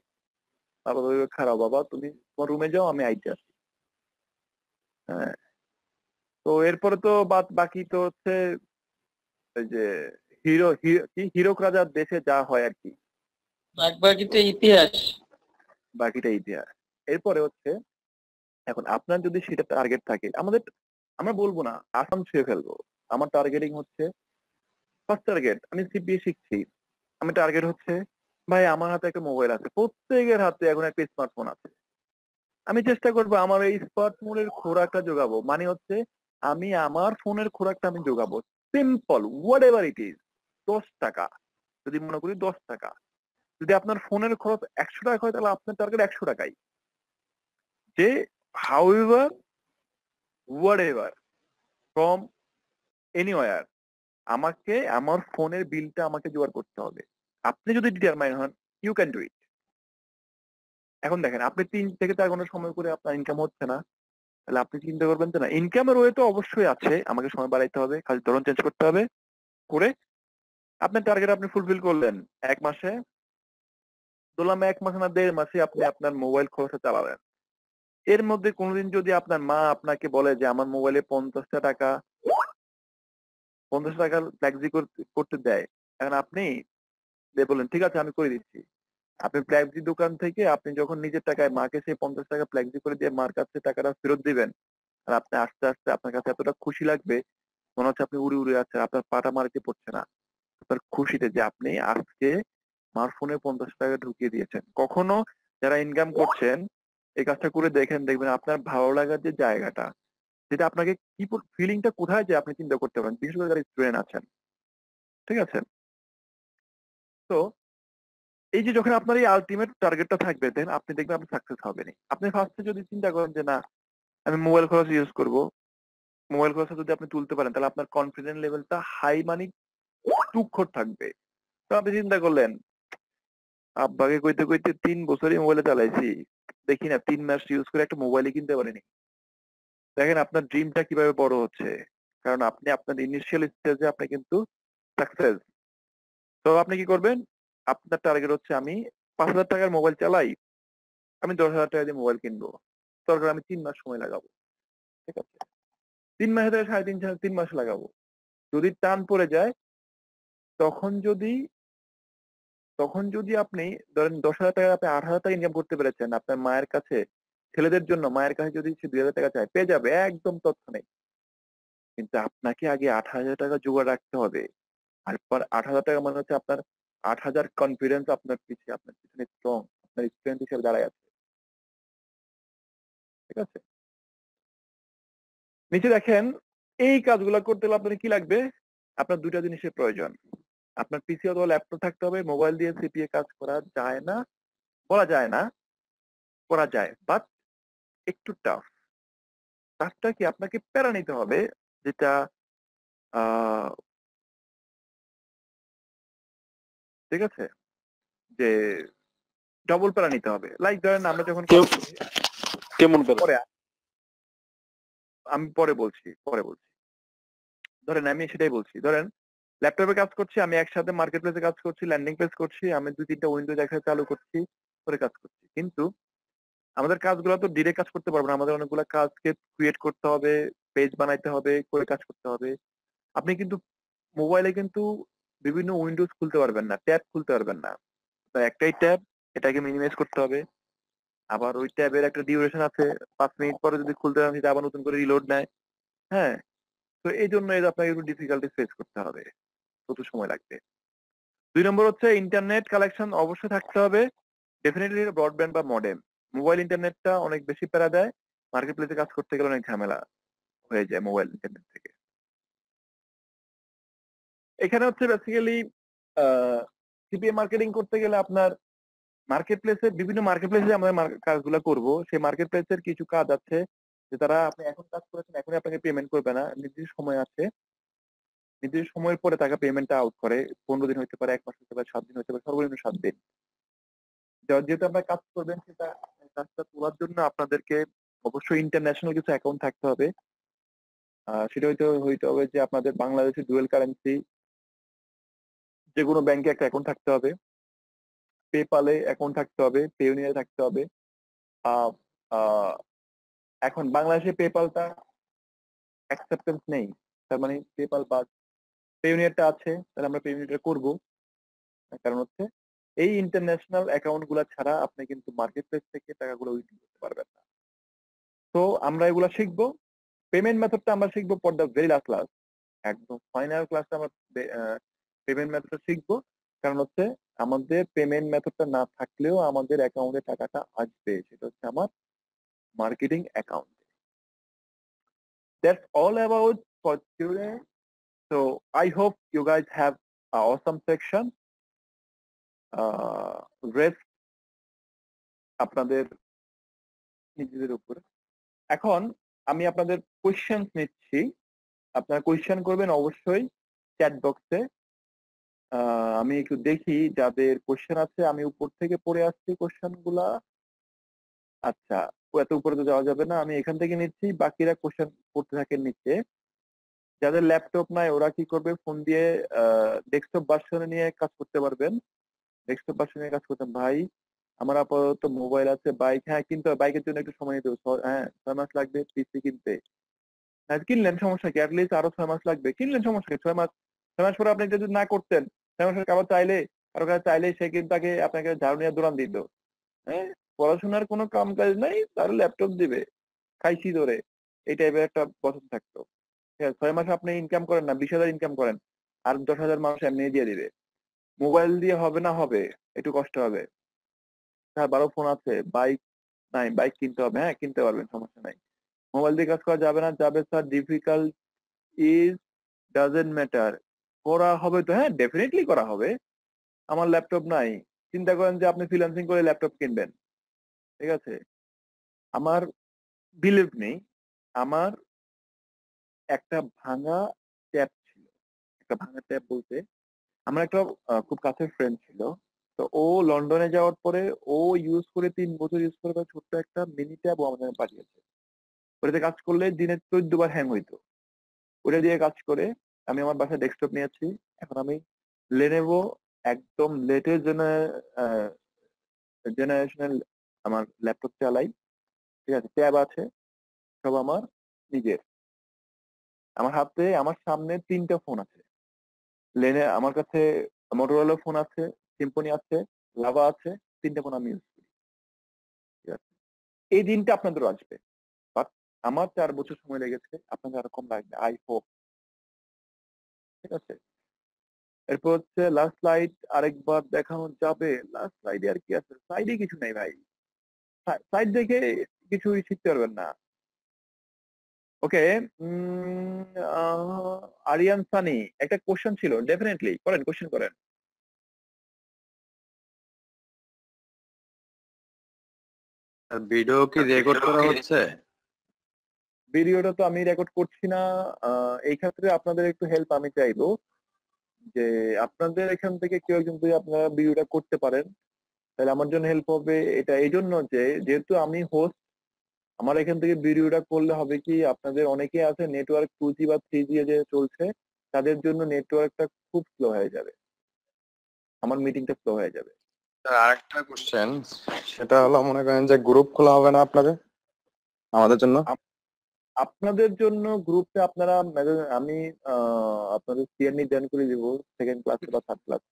বাবা বলবে খারাপ বাবা তুমি তোমার রুমে যাও আমি আইতে আসি। হ্যাঁ, তো এরপরে তো বাকি তো হচ্ছে এই যে হিরো রাজার দেশে যা হয় আর কি, বাকিতে ইতিহাস। বাকিটা ইতিহাস। এরপরে হচ্ছে এখন আপনার যদি সেটা টার্গেট থাকে, আমরা বলবো না আসাম ছুঁয়ে ফেলবো। আমার টার্গেটিং হচ্ছে ফার্স্ট টার্গেট আমি সিপিএ শিখছি। আমি টার্গেট হচ্ছে ভাই আমার হাতে একটা মোবাইল আছে, প্রত্যেকের হাতে এখন একটা স্মার্টফোন আছে। আমি চেষ্টা করবো আমার এই স্মার্টফোনের খোরাকটা যোগাবো, মানে হচ্ছে আমি আমার ফোনের খোরাকটা আমি যোগাবো। Simple whatever it is. 10 টাকা যদি মনে করি 10 টাকা, যদি আপনার ফোনের খরচ 100 টাকা হয় তাহলে আপনার টার্গেট 100 টাকাই। যে however what ever from anywhere আমাকে আমার ফোনের বিলটা আমাকে জোগাড় করতে হবে। আপনি যদি ডিটারমাইন হন ইউ ক্যান ডু ইট। এখন দেখেন আপনি 3 থেকে 4 ঘন্টা সময় করে আপনার ইনকাম হচ্ছে না, তাহলে আপনি চিন্তা করবেন যে না ইনকামের ওয়ে তো অবশ্যই আছে, আমাকে সময় বাড়াইতে হবে, খালি ধরন চেঞ্জ করতে হবে। করে আপনার টার্গেট আপনি ফুলফিল করলেন 1 মাসে, ধরলাম 1 মাসে না 1.5 মাসে আপনি আপনার মোবাইল খরচা চালাবেন। এর মধ্যে কোনোদিন যদি আপনার মা আপনাকে বলে যে আমার মোবাইলে 50 টাকা ফ্ল্যাক্সি করতে দেয়, এখন আপনি বললেন ঠিক আছে আমি করে দিচ্ছি। আপনি ফ্ল্যাক্সি দোকান থেকে আপনি যখন নিজের টাকায় মাকে সেই 50 টাকা ফ্ল্যাক্সি করে দিয়ে মার কাছে টাকাটা ফেরত দিবেন, আর আপনি আস্তে আস্তে আপনার কাছে এতটা খুশি লাগবে, মনে হচ্ছে আপনি উড়ে উড়ে যাচ্ছেন, আপনার পাটা মাটিতে পড়ছে না। আপনার খুশিতে যে আপনি আজকে মার ফোনে 50 টাকা ঢুকিয়ে দিয়েছেন। কখনো যারা ইনকাম করছেন এই কাজটা করে দেখবেন আপনার ভালো লাগার যে জায়গাটা, যেটা আপনাকে কি ফিলিংটা কোথায় যে আপনি চিন্তা করতে পারেন, বিশেষ করে যারা স্টুডেন্ট আছেন। ঠিক আছে? তো এই যে যখন আপনার এই আলটিমেট টার্গেটটা থাকবে দেন আপনি দেখবেন আপনি সাকসেস হবেনই। আপনি ফার্স্টে যদি চিন্তা করেন যে না আমি মোবাইল খরচ ইউজ করব। মোবাইল খরচ যদি আপনি তুলতে পারেন তাহলে আপনার কনফিডেন্স লেভেলটা হাই মানে তুখর থাকবে। তো আপনি চিন্তা করলেন, আব্বাকে কইতে কইতে 3 বছরই মোবাইলে চালাইছি। দেখি না 3 মাস ইউজ করে একটা মোবাইলই কিনতে পারিনি। দেখেন আপনার ড্রিমটা কিভাবে বড় হচ্ছে। কারণ আপনি আপনার ইনিশিয়াল স্টেজে আপনি কিন্তু সাকসেস। তো আপনি কি করবেন? আপনার টার্গেট হচ্ছে আমি ৫,০০০ টাকার মোবাইল চালাই, আমি ১০,০০০ টাকা দিয়ে মোবাইল কিনবো। দরকার আমি ৩ মাস সময় লাগাবো। ঠিক আছে? ৩ মাস থেকে ৩.৫ মাস লাগাবো। যদি টান পড়ে যায় তখন যদি তখন যদি আপনি ধরেন ১০,০০০ টাকায় আপনি ৮,০০০ টাকা ইনকাম করতে পেরেছেন, আপনার মায়ের কাছে ছেলেদের জন্য মায়ের কাছে যদি সে ২,০০০ টাকা চায় পেয়ে যাবে, একদম তথ্য নেই। কিন্তু আপনাকে আগে ৮,০০০ টাকা জোগাড় রাখতে হবে। আর পর ৮,০০০ টাকা মানে হচ্ছে আপনার ৮,০০০ কনফিডেন্স আপনার পিছনে স্ট্রং, আপনার স্ট্রেংথ হিসেবে দাঁড়ায় আছে। ঠিক আছে? নিচে দেখেন এই কাজগুলা করতে হলে আপনার কি লাগবে? আপনার ২ টা জিনিসের প্রয়োজন। আপনার পিসি অথবা ল্যাপটপ থাকতে হবে। মোবাইল দিয়ে সিপিএ কাজ করা যায় না, বলা যায় না, করা যায়। বাট একটু টাফ। টাফটা কি? আপনাকে প্যারা নিতে হবে যেটা আ ঠিক আছে? যে ডবল প্যারা নিতে হবে। লাইক ধরেন আমরা যখন কাজ কেম- করি কেমন প্যারা? পরে আমি পরে বলছি। ধরেন আমি সেটাই বলছি। ধরেন ল্যাপটপে কাজ করছি, আমি একসাথে মার্কেট প্লেসে কাজ করছি, ল্যান্ডিং পেজ করছি, আমি ২-৩ টা উইন্ডোজ একসাথে চালু করছি, করে কাজ করছি। কিন্তু আমাদের কাজগুলো তো ডিরেক্ট কাজ করতে পারবো না। আমাদের অনেকগুলা কাজকে ক্রিয়েট করতে হবে, পেজ বানাইতে হবে, করে কাজ করতে হবে। আপনি কিন্তু মোবাইলে কিন্তু বিভিন্ন উইন্ডোজ খুলতে পারবেন না, ট্যাব খুলতে পারবেন না। তো একটাই ট্যাব, এটাকে মিনিমাইজ করতে হবে। আবার ওই ট্যাবের একটা ডিউরেশন আছে। ৫ মিনিট পরে যদি খুলতে যান সেটা আবার নতুন করে রিলোড নেয়। হ্যাঁ? তো এইজন্য আপনাকে একটু ডিফিকাল্টি ফেস করতে হবে। প্রচুর সময় লাগবে। ২ নম্বর হচ্ছে ইন্টারনেট কানেকশন অবশ্যই থাকতে হবে। ডেফিনিটলি ব্রডব্যান্ড বা মডেম। মোবাইল ইন্টারনেটটা অনেক বেশি প্যারা দেয়। মার্কেট প্লেসে কাজ করতে গেলে অনেক ঝামেলা হয়ে যায় মোবাইল ইন্টারনেট থেকে। এখানে হচ্ছে বেসিক্যালি আ সিপিএ মার্কেটিং করতে গেলে আপনার মার্কেট প্লেসে বিভিন্ন মার্কেট প্লেসে আমরা কাজগুলা করব। সেই মার্কেট প্লেসের কিছু কাজ আছে যে তারা আপনি এখন কাজ করেছেন, এখনই আপনাকে পেমেন্ট করবে না। নির্দিষ্ট সময় আছে। নির্দিষ্ট সময়ের পরে টাকা পেমেন্টটা আউট করে। ১৫ দিন হইতে পারে, ১ মাস হইতে পারে, ৭ দিন হইতে পারে, সর্বনিম্ন ৭ দিন। যেহেতু আপনারা কাজ করবেন সেটা কাজটা তোলার জন্য আপনাদেরকে অবশ্যই ইন্টারন্যাশনাল কিছু অ্যাকাউন্ট থাকতে হবে। সেটা হইতে হবে যে আপনাদের বাংলাদেশের ডুয়াল কারেন্সি যেকোনো ব্যাংকে একটা অ্যাকাউন্ট থাকতে হবে। পেপ্যালে অ্যাকাউন্ট থাকতে হবে, পেইওনিয়ারে থাকতে হবে। আ আ এখন বাংলাদেশে পেপ্যালটা অ্যাকসেপ্টেন্স নেই। তার মানে পেপ্যাল বাদ। পেইওনিয়ারটা আছে, তাহলে আমরা পেইওনিয়ারটা করব। কারণ হচ্ছে এই ইন্টারন্যাশনাল অ্যাকাউন্ট গুলা ছাড়া আপনি কিন্তু মার্কেট প্লেস থেকে টাকাগুলো উইথড্র করতে পারবেন না। তো আমরা এগুলা শিখবো। পেমেন্ট মেথডটা আমরা শিখবো for the very last class. একদম ফাইনাল ক্লাসে আমরা পেমেন্ট মেথডটা শিখবো। কারণ হচ্ছে আমাদের পেমেন্ট মেথডটা না থাকলেও আমাদের অ্যাকাউন্টে টাকাটা আসবে। সেটা হচ্ছে আমার marketing account. That's all about for today. So I hope you guys have an awesome section. Rest আপনাদের নিজেদের উপরে। এখন আমি আপনাদের কোয়েশ্চেন নিচ্ছি। আপনারা কোয়েশ্চেন করবেন অবশ্যই চ্যাট বক্সে। আমি একটু দেখি যাদের কোয়েশ্চেন আছে, আমি উপর থেকে পড়ে আসছি কোয়েশ্চেন গুলা। আচ্ছা, এত উপরে তো যাওয়া যাবে না। আমি এখান থেকে নিচ্ছি, বাকিরা কোয়েশ্চেন পড়তে থাকেন নিচে। যাদের ল্যাপটপ নাই ওরা কি করবে? ফোন দিয়ে ডেস্কটপ ভার্সনে নিয়ে কাজ করতে পারবেন। ডেস্কটপ ভার্সনে নিয়ে কাজ করতেন। ভাই আমার আপাতত মোবাইল আছে, বাইক হ্যাঁ কিনতে হবে। বাইকের জন্য একটু সময় নিতে হবে। হ্যাঁ ৬ মাস লাগবে পিসি কিনতে। হ্যাঁ কিনলেন সমস্যা কি? এটলিস্ট আরো ৬ মাস লাগবে। কিনলেন সমস্যা কি? ৬ মাস ৬ মাস পরে আপনি এটা যদি না করতেন, ৬ মাসের কারো কাছে চাইলে সে কিন্তু আপনাকে ঝাড়ু নিয়ে দৌড়ান দিত। হ্যাঁ? পড়াশোনার কোনো কাম-কাজ নাই, তার ল্যাপটপ দিবে। খাইছি ধরে। এই টাইপের একটা পছন্দ থাকতো। ঠিক আছে? ৬ মাসে আপনি ইনকাম করেন না, ২০,০০০ ইনকাম করেন। আর ১০,০০০ মানুষ এমনিই দিয়ে দিবে। মোবাইল দিয়ে হবে না হবে, একটু কষ্ট হবে। হ্যাঁ ১২ ফোন আছে, বাইক নাই, বাইক কিনতে হবে। হ্যাঁ কিনতে পারবেন, সমস্যা নাই। মোবাইল দিয়ে কাজ করা যাবে না, যাবে sir difficult is doesn't matter. করা হবে তো, হ্যাঁ ডেফিনিটলি করা হবে। আমার ল্যাপটপ নাই। চিন্তা করেন যে আপনি ফ্রিল্যান্সিং করে ল্যাপটপ কিনবেন। ঠিক আছে? আমার বিলিভ নেই আমার একটা ভাঙা ট্যাপ ছিল। একটা ভাঙা ট্যাপ বলতে আমার একটা খুব কাছের ফ্রেন্ড ছিল। তো ও লন্ডনে যাওয়ার পরে ও ইউজ করে ৩ বছর ইউজ করে ছোট্ট একটা মিনি ট্যাব ও আমাদের পাঠিয়েছে। ওটাতে কাজ করলে দিনে ১৪ বার হ্যাং হইতো। ওটা দিয়ে কাজ করে আমি আমার বাসায় ডেস্কটপ নিয়েছি। এখন আমি Lenovo একদম লেটেস্ট জেনারেশনাল আমার ল্যাপটপ চালাই। ঠিক আছে? ট্যাব আছে, সব আমার নিজের। আমার হাতে আমার সামনে ৩ টা ফোন আছে। আমার কাছে Motorola ফোন আছে, Symphony আছে, Lava আছে। ৩ টা ফোন আমি ইউজ করি। ঠিক আছে? এই দিনটা আপনাদেরও আসবে। বাট আমার ৪ বছর সময় লেগেছে, আপনাদের আরো কম লাগবে। I hope। ঠিক আছে? এরপর হচ্ছে লাস্ট স্লাইড আরেকবার দেখানো যাবে। লাস্ট স্লাইডে আর কি আছে? স্লাইডে কিছু নাই ভাই। স্লাইড দেখে কিছুই শিখতে পারবেন না। ওকে, আরিয়ান সানি একটা কোশ্চেন ছিল, ডেফিনেটলি করেন, কোশ্চেন করেন। ভিডিও কি রেকর্ড করা হচ্ছে? ভিডিওটা তো আমি রেকর্ড করছি না। এই ক্ষেত্রে আপনাদের একটু হেল্প আমি চাইবো, যে আপনাদের এখান থেকে কেউ একজন যদি আপনারা ভিডিওটা করতে পারেন তাহলে আমার জন্য হেল্প হবে। এটা এই জন্য যে যেহেতু আমি হোস্ট, আমার এখান থেকে ভিডিওটা করলে হবে কি, আপনাদের অনেকে আছে নেটওয়ার্ক 2G বা 3G যে চলছে, তাদের জন্য নেটওয়ার্কটা খুব স্লো হয়ে যাবে, আমার মিটিংটা স্লো হয়ে যাবে। স্যার আরেকটা কোশ্চেন, সেটা হলো মনে করেন যে গ্রুপ খোলা হবে না আপনাদের আমাদের জন্য? আপনাদের জন্য গ্রুপে আপনারা আমি আপনাদের সিআরনি জয়েন করে দিব সেকেন্ড ক্লাসে বা থার্ড ক্লাস।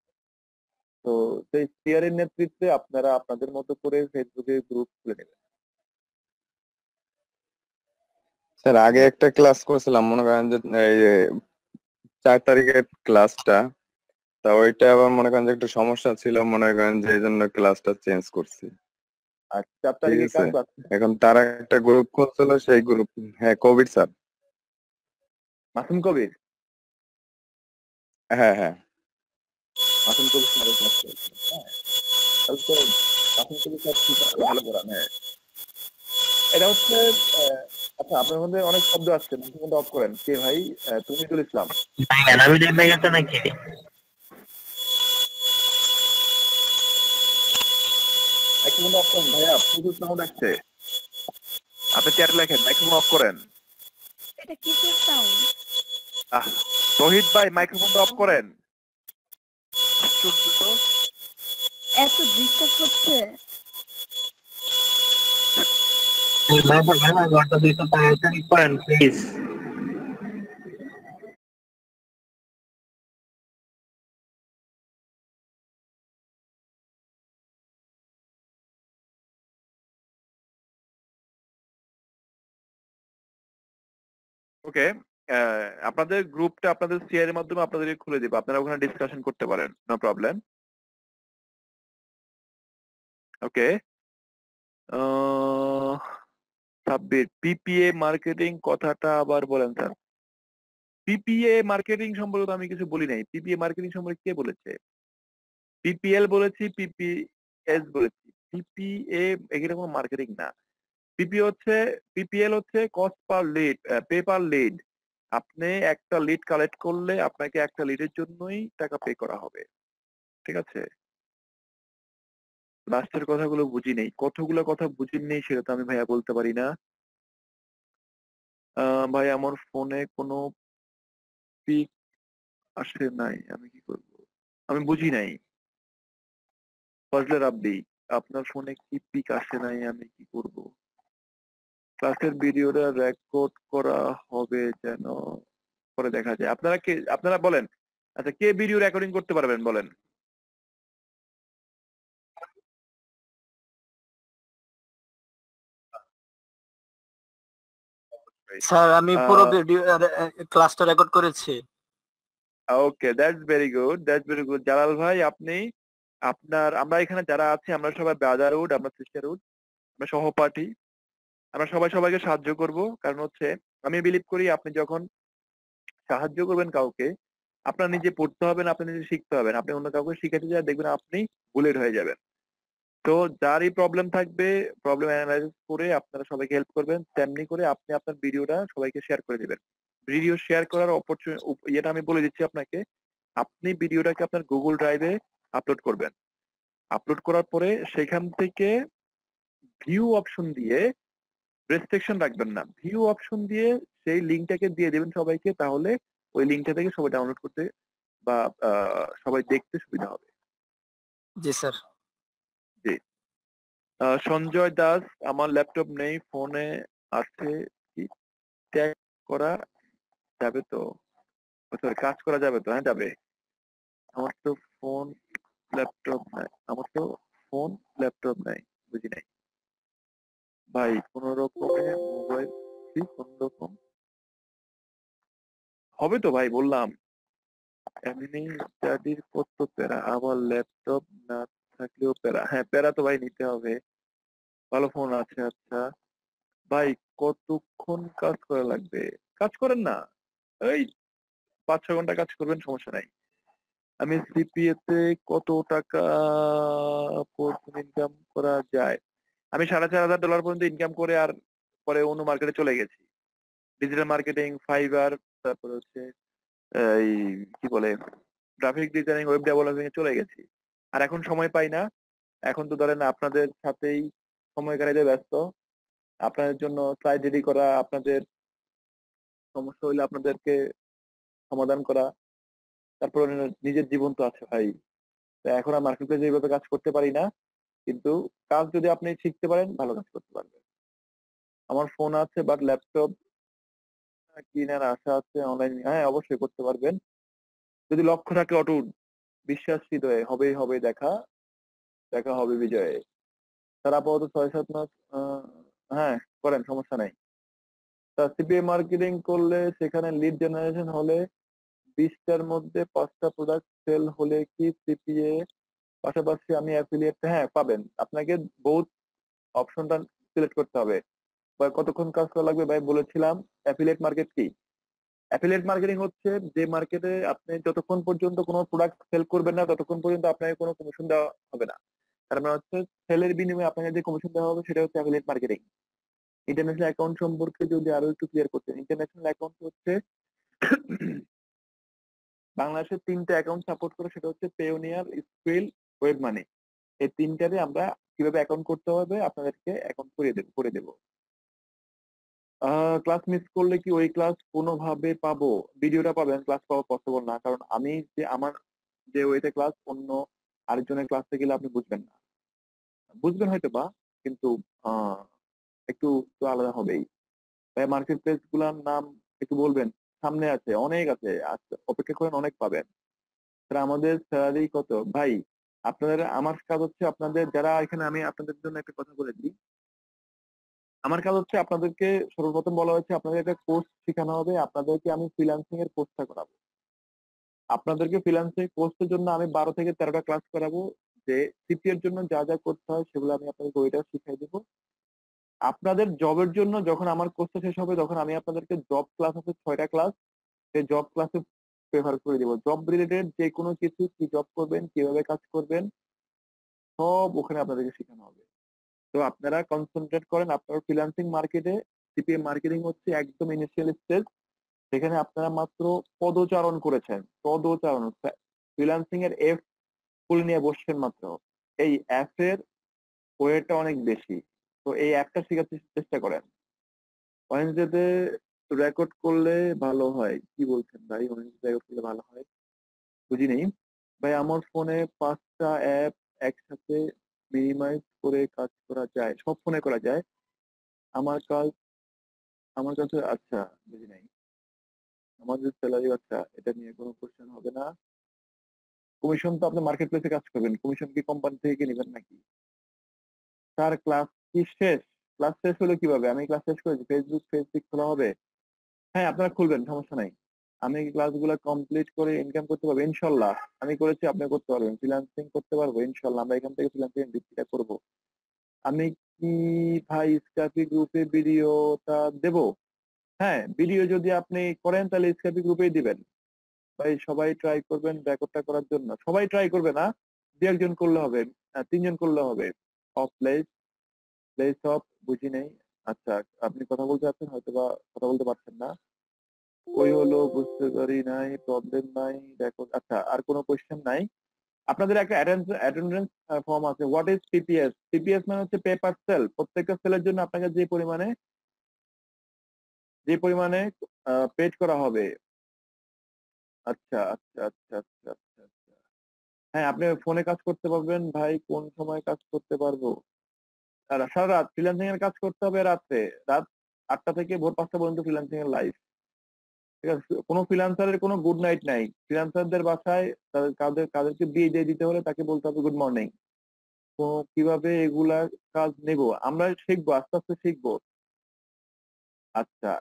তো সেই সিআরের নেতৃত্বে আপনারা আপনাদের মতো করে ফেসবুকে গ্রুপ খুলে নেবেন। স্যার আগে একটা ক্লাস করেছিলাম মনে করেন যে এই 4 তারিখের ক্লাসটা, তা ওইটা আবার মনে করেন যে একটু সমস্যা ছিল, মনে করেন যে এই জন্য ক্লাসটা চেঞ্জ করছি। আর 4 তারিখে কাজ আছে এখন তারা একটা গ্রুপ খুলছিল, সেই গ্রুপ, হ্যাঁ কবির স্যার। মাসুম কবির। হ্যাঁ হ্যাঁ মাসুম কবির স্যারের ক্লাস চলছে। হ্যাঁ, তাহলে তো মাসুম কবির স্যার ঠিক আছে, ভালো করান। হ্যাঁ, এটা হচ্ছে আচ্ছা, আপনার মধ্যে অনেক শব্দ আসছে, মাইক্রোফোনটা অফ করেন। কে ভাই? তুমিদুল ইসলাম। মাইক্রোফোনটা অফ করেন ভাইয়া, প্রচুর সাউন্ড আসছে। আপনি চ্যাট লেখেন, মাইক্রোফোন অফ করেন। এটা কিসের সাউন্ড? রোহিত ভাই মাইক্রোফোনটা অফ করেন। আশ্চর্য তো। এত ডিস্টার্ব হচ্ছে। ওকে, আপনাদের গ্রুপটা আপনাদের সিআর এর মাধ্যমে আপনাদেরকে খুলে দিব, আপনারা ওখানে ডিসকাশন করতে পারেন, নো প্রবলেম। ওকে, সাব্বির, পিপিএ মার্কেটিং কথাটা আবার বলেন স্যার। পিপিএ মার্কেটিং সম্পর্কে তো আমি কিছু বলি নাই। পিপিএ মার্কেটিং সম্পর্কে কে বলেছে? পিপিএল বলেছি, পিপিএস বলেছি। পিপিএ এগুলো কোনো মার্কেটিং না। পিপিএল হচ্ছে কস্ট পার লিড, পে পার লিড। আপনি একটা লিড কালেক্ট করলে আপনাকে একটা লিডের জন্যই টাকা পে করা হবে। ঠিক আছে? লাস্টের কথাগুলো বুঝি নেই, কতগুলো কথা বুঝি নেই সেটা তো আমি ভাইয়া বলতে পারি না। ভাই আমার ফোনে কোনো পিক আসে নাই, আমি কি করব? আমি বুঝি নাই। ফজলে রাব্বি, আপনার ফোনে কি পিক আসে নাই, আমি কি করব? ক্লাসের ভিডিওটা রেকর্ড করা হবে যেন পরে দেখা যায়। আপনারা বলেন, আচ্ছা কে ভিডিও রেকর্ডিং করতে পারবেন বলেন? স্যার আমি পুরো ভিডিও ক্লাসটা রেকর্ড করেছি। Okay, that's very good, that's very good. Jalal ভাই, আপনি আমরা এখানে যারা আছি আমরা সবাই ব্রাদারহুড, আমরা সিস্টারহুড, আমরা সহপাঠী, আমরা সবাই সবাইকে সাহায্য করব। কারণ হচ্ছে আমি বিলিভ করি আপনি যখন সাহায্য করবেন কাউকে, আপনার নিজে পড়তে হবে না, আপনি নিজে শিখতে হবে না। আপনি অন্য কাউকে শিখাতে যায় দেখবেন আপনি বুলেট হয়ে যাবেন। তো যারই প্রবলেম থাকবে প্রবলেম অ্যানালাইসিস করে আপনারা সবাইকে হেল্প করবেন, তেমনি করে আপনি আপনার ভিডিওটা সবাইকে শেয়ার করে দিবেন। ভিডিও শেয়ার করার ইয়েটা আমি বলে দিচ্ছি আপনাকে। আপনি ভিডিওটাকে আপনার গুগল ড্রাইভে আপলোড করবেন। আপলোড করার পরে সেখান থেকে ভিউ অপশন দিয়ে রেস্ট্রিকশন রাখবেন না, ভিউ অপশন দিয়ে সেই লিঙ্কটাকে দিয়ে দেবেন সবাইকে, তাহলে ওই লিঙ্কটা থেকে সবাই ডাউনলোড করতে বা সবাই দেখতে সুবিধা হবে। জি স্যার। জি। সঞ্জয় দাস, আমার ল্যাপটপ নেই, ফোনে আছে, কি ট্যাগ করা যাবে তো? সরি, কাজ করা যাবে তো? হ্যাঁ যাবে। আমার তো ফোন ল্যাপটপ নাই, আমার তো ফোন ল্যাপটপ নাই, বুঝি নাই ভাই। কোন রকমে মোবাইল, কোন রকম হবে তো ভাই, বললাম এমনি স্টাডির কত প্যারা, আবার ল্যাপটপ না থাকলেও প্যারা। হ্যাঁ প্যারা তো ভাই নিতে হবে, ভালো ফোন আছে। আচ্ছা ভাই, কতক্ষণ কাজ করা লাগবে? কাজ করেন না, এই 5-6 ঘন্টা কাজ করবেন, সমস্যা নাই। আমি সিপিএ তে কত টাকা ইনকাম করা যায়? আমি $4,500 পর্যন্ত ইনকাম করে আর পরে অন্য মার্কেটে চলে গেছি। ডিজিটাল মার্কেটিং, ফাইবার, তারপরে হচ্ছে এই কি বলে গ্রাফিক ডিজাইনিং, ওয়েব ডেভেলপিং এ চলে গেছি। আর এখন সময় পাই না। এখন তো ধরেন আপনাদের সাথেই সময় কাটাইতে ব্যস্ত। আপনাদের জন্য স্লাইড রেডি করা, আপনাদের সমস্যা হইলে আপনাদেরকে সমাধান করা, তারপর নিজের জীবন তো আছে ভাই। তো এখন আর মার্কেট প্লেসে এইভাবে কাজ করতে পারি না, কিন্তু কাজ যদি আপনি শিখতে পারেন ভালো কাজ করতে পারবেন। আমার ফোন আছে বাট ল্যাপটপ কেনার আশা আছে, অনলাইন, হ্যাঁ অবশ্যই করতে পারবেন যদি লক্ষ্য থাকে অটুট, বিশ্বাস হৃদয়ে, হবেই হবে দেখা, দেখা হবে বিজয়ে। স্যার আপাতত 6-7 মাস হ্যাঁ করেন, সমস্যা নাই। তা সিপিএ মার্কেটিং করলে সেখানে লিড জেনারেশন হলে 20টার মধ্যে 5টা প্রোডাক্ট সেল হলে কি সিপিএ পাশাপাশি আমি অ্যাফিলিয়েট, হ্যাঁ পাবেন। আপনাকে বহুত অপশনটা সিলেক্ট করতে হবে। বা কতক্ষণ কাজ করা লাগবে ভাই বলেছিলাম। অ্যাফিলিয়েট মার্কেট কি? অ্যাফিলিয়েট মার্কেটিং হচ্ছে যে মার্কেটে আপনি যতক্ষণ পর্যন্ত কোনো প্রোডাক্ট সেল করবেন না ততক্ষণ পর্যন্ত আপনাকে কোনো কমিশন দেওয়া হবে না। তার মানে হচ্ছে সেলের বিনিময়ে আপনাকে যে কমিশন দেওয়া হবে সেটা হচ্ছে অ্যাফিলিয়েট মার্কেটিং। ইন্টারন্যাশনাল অ্যাকাউন্ট সম্পর্কে যদি আরো একটু ক্লিয়ার করতেন। ইন্টারন্যাশনাল অ্যাকাউন্ট হচ্ছে বাংলাদেশের 3টা অ্যাকাউন্ট সাপোর্ট করে, সেটা হচ্ছে পেওনিয়ার, স্ক্রিল, ওয়েব মানি। এই 3টারে আমরা কিভাবে অ্যাকাউন্ট করতে হবে আপনাদেরকে অ্যাকাউন্ট করে দেব। ক্লাস মিস করলে কি ওই ক্লাস কোনোভাবে পাবো? ভিডিওটা পাবেন, ক্লাস পাওয়া পসিবল না, কারণ আমি যে আমার যে ওয়েতে ক্লাস, অন্য আরেকজনের ক্লাসে গেলে আপনি বুঝবেন না। বুঝবেন হয়তো বা, কিন্তু একটু তো আলাদা হবেই। তাই মার্কেট প্লেস গুলার নাম একটু বলবেন। সামনে আছে, অনেক আছে, অপেক্ষা করেন, অনেক পাবেন। স্যার আমাদের স্যালারি কত? ভাই আপনাদের, আমার কাজ হচ্ছে আপনাদের যারা এখানে, আমি আপনাদের জন্য একটা কথা বলে দিই। আমার কাজ হচ্ছে আপনাদেরকে সর্বপ্রথম বলা হয়েছে আপনাদের একটা কোর্স শেখানো হবে, আপনাদেরকে আমি ফ্রিল্যান্সিং এর কোর্সটা করাবো। আপনাদেরকে ফ্রিল্যান্সিং কোর্সের জন্য আমি 12 থেকে 13টা ক্লাস করাবো, যে সিপি এর জন্য যা যা করতে হয় সেগুলো আমি আপনাদেরকে ওইটা শিখিয়ে দেবো। আপনাদের জবের জন্য যখন আমার কোর্সটা শেষ হবে তখন আমি আপনাদেরকে জব ক্লাস আছে 6টা ক্লাস, সেই জব ক্লাসে প্রেফার করে দেবো। জব রিলেটেড যে কোনো কিছু, কি জব করবেন, কিভাবে কাজ করবেন, সব ওখানে আপনাদেরকে শেখানো হবে। তো আপনারা কনসেন্ট্রেট করেন আপনার ফ্রিল্যান্সিং মার্কেটে। সিপিএম মার্কেটিং হচ্ছে একদম ইনিশিয়াল স্টেজ, সেখানে আপনারা মাত্র পদচারণ করেছেন, পদচারণ। ফ্রিল্যান্সিং এর এফ ফুল নিয়ে বসছেন মাত্র। এই অ্যাপ এর ওয়েটটা অনেক বেশি। তো এই অ্যাপটা শেখার চেষ্টা করেন। ওয়েডনেসডে রেকর্ড করলে ভালো হয়, কি বলছেন ভাই? ওয়েডনেসডে রেকর্ড করলে ভালো হয়, বুঝি নেই ভাই। আমার ফোনে 5টা অ্যাপ একসাথে মিনিমাইজ করে কাজ করা যায়? সব ফোনে করা যায়। আমার কাছে, আচ্ছা বুঝি নাই। আমাদের স্যালারি, আচ্ছা এটা নিয়ে কোনো কোশ্চেন হবে না। কমিশন তো আপনি মার্কেট প্লেসে কাজ করবেন, কমিশন কি কোম্পানি থেকে নেবেন নাকি? স্যার ক্লাস কি শেষ? ক্লাস শেষ হলো কিভাবে? আমি ক্লাস শেষ করেছি, ফেসবুক খোলা হবে। হ্যাঁ আপনারা খুলবেন, সমস্যা নাই। আমি ক্লাসগুলো কমপ্লিট করে ইনকাম করতে পারবো ইনশাল্লাহ। আমি করেছি, আপনি করতে পারবেন। ফ্রিল্যান্সিং করতে পারবো ইনশাল্লাহ। আমরা এখান থেকে ফ্রিল্যান্সিং ভিত্তিটা করবো। আমি কি ভাই স্কাইপি গ্রুপে ভিডিওটা দেবো? হ্যাঁ, ভিডিও যদি আপনি করেন তাহলে স্কাইপি গ্রুপেই দিবেন। ভাই সবাই ট্রাই করবেন রেকর্ডটা করার জন্য। সবাই ট্রাই করবে না, 2-1 জন করলে হবে, 3 জন করলে হবে। অফ প্লেস অফ বুঝি নেই। আচ্ছা, আপনি কথা বলতে চাচ্ছেন, হয়তো বা কথা বলতে পারছেন না। ওই হলো, বুঝতে পারি নাই, প্রবলেম নাই, দেখো। আচ্ছা, আর কোনো কোয়েশ্চেন নাই? আপনাদের একটা অ্যাটেন্ডেন্স ফর্ম আছে। What is PPS? পিপিএস মানে হচ্ছে পে পার সেল। প্রত্যেকটা সেলের জন্য আপনাকে যে পরিমাণে পেড করা হবে। আচ্ছা, আচ্ছা, আচ্ছা, আচ্ছা, আচ্ছা, আচ্ছা। হ্যাঁ, আপনি ফোনে কাজ করতে পারবেন ভাই, কোন সময় কাজ করতে পারবো? আর সারা রাত ফ্রিল্যান্সিং এর কাজ করতে হবে রাত্রে। রাত ৮টা থেকে ভোর ৫টা পর্যন্ত ফ্রিল্যান্সিং এর লাইফ। ঠিক আছে? কোনো ফ্রিল্যান্সারের কোনো গুড নাইট নাই। ফ্রিল্যান্সারদের বাসায় কাদেরকে বিয়ে দিয়ে দিতে হলে তাকে বলতে হবে গুড মর্নিং। তো কিভাবে এগুলা কাজ নেব? আমরা শিখবো, আস্তে, আস্তে শিখবো। আচ্ছা।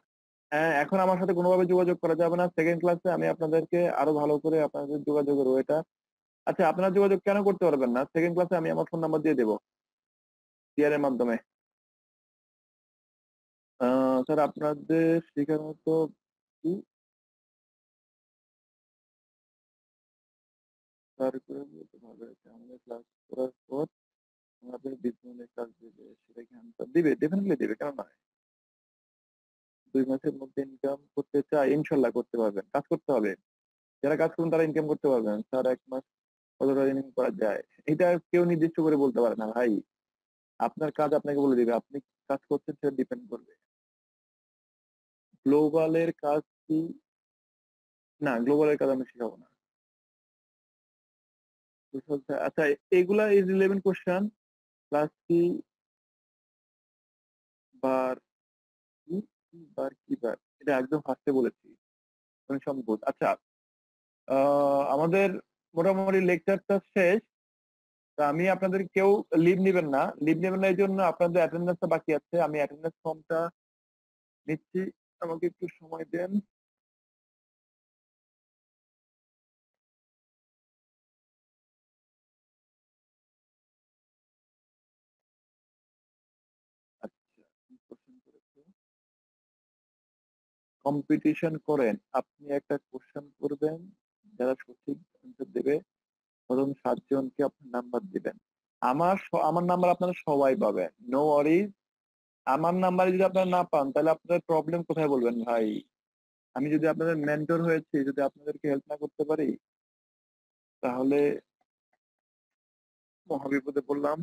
হ্যাঁ, এখন আমার সাথে কোনোভাবে যোগাযোগ করা যাবে না। 2nd ক্লাসে আমি আপনাদেরকে আরো ভালো করে আপনাদের যোগাযোগের ওয়েটা। আচ্ছা, আপনারা যোগাযোগ কেন করতে পারবেন না? 2nd ক্লাসে আমি আমার ফোন নাম্বার দিয়ে দেব শেয়ার এর মাধ্যমে। স্যার আপনাদের শেখার মতো কি? স্যার করে বলতে ভালো হয়েছে। আমাদের ক্লাস করার পর আমাদের বিজ্ঞানের কাজ দিবে, সেটা কি আনসার দিবে? ডেফিনিটলি দিবে, কেন নয়? 2 মাসের মধ্যে ইনকাম করতে চাই, ইনশাআল্লাহ করতে পারবেন। কাজ করতে হবে। যারা কাজ করবেন তারা ইনকাম করতে পারবেন। স্যার ১ মাস কত টাকা ইনকাম করা যায়? এটা কেউ নির্দিষ্ট করে বলতে পারে না ভাই। আপনার কাজ আপনাকে বলে দিবে। আপনি কি কাজ করছেন সেটা ডিপেন্ড করবে। গ্লোবালের কাজ কি? না, গ্লোবালের কাজ আমি শিখাবো না। আচ্ছা, এগুলা ইজ রিলেভেন্ট কোয়েশ্চেন। ক্লাস কি বার কি? কি বার কি বার? এটা একদম ফার্স্টে বলেছি। আমি সম্ভব। আচ্ছা, আমাদের মোটামুটি লেকচারটা শেষ। তা আমি আপনাদের কেউ লিভ নিবেন না। লিভ নিবেন না এইজন্য আপনাদের অ্যাটেন্ডেন্সটা বাকি আছে। আমি অ্যাটেন্ডেন্স ফর্মটা নিচ্ছি। আমাকে একটু সময় দেন। আচ্ছা, কি কোশ্চেন করেছে? কম্পিটিশন করেন। আপনি একটা কোশ্চেন করবেন, যারা সঠিক অ্যান্সার দেবে প্রথম ৭ জনকে আপনার নাম্বার দিবেন। আমার নাম্বার আপনারা সবাই পাবেন। No worries. আমার নাম্বারে যদি আপনারা না পান তাহলে আপনাদের প্রবলেম কোথায় বলবেন ভাই? আমি যদি আপনাদের মেন্টর হয়েছি, যদি আপনাদেরকে হেল্প না করতে পারি তাহলে মহাবিপদে পড়লাম।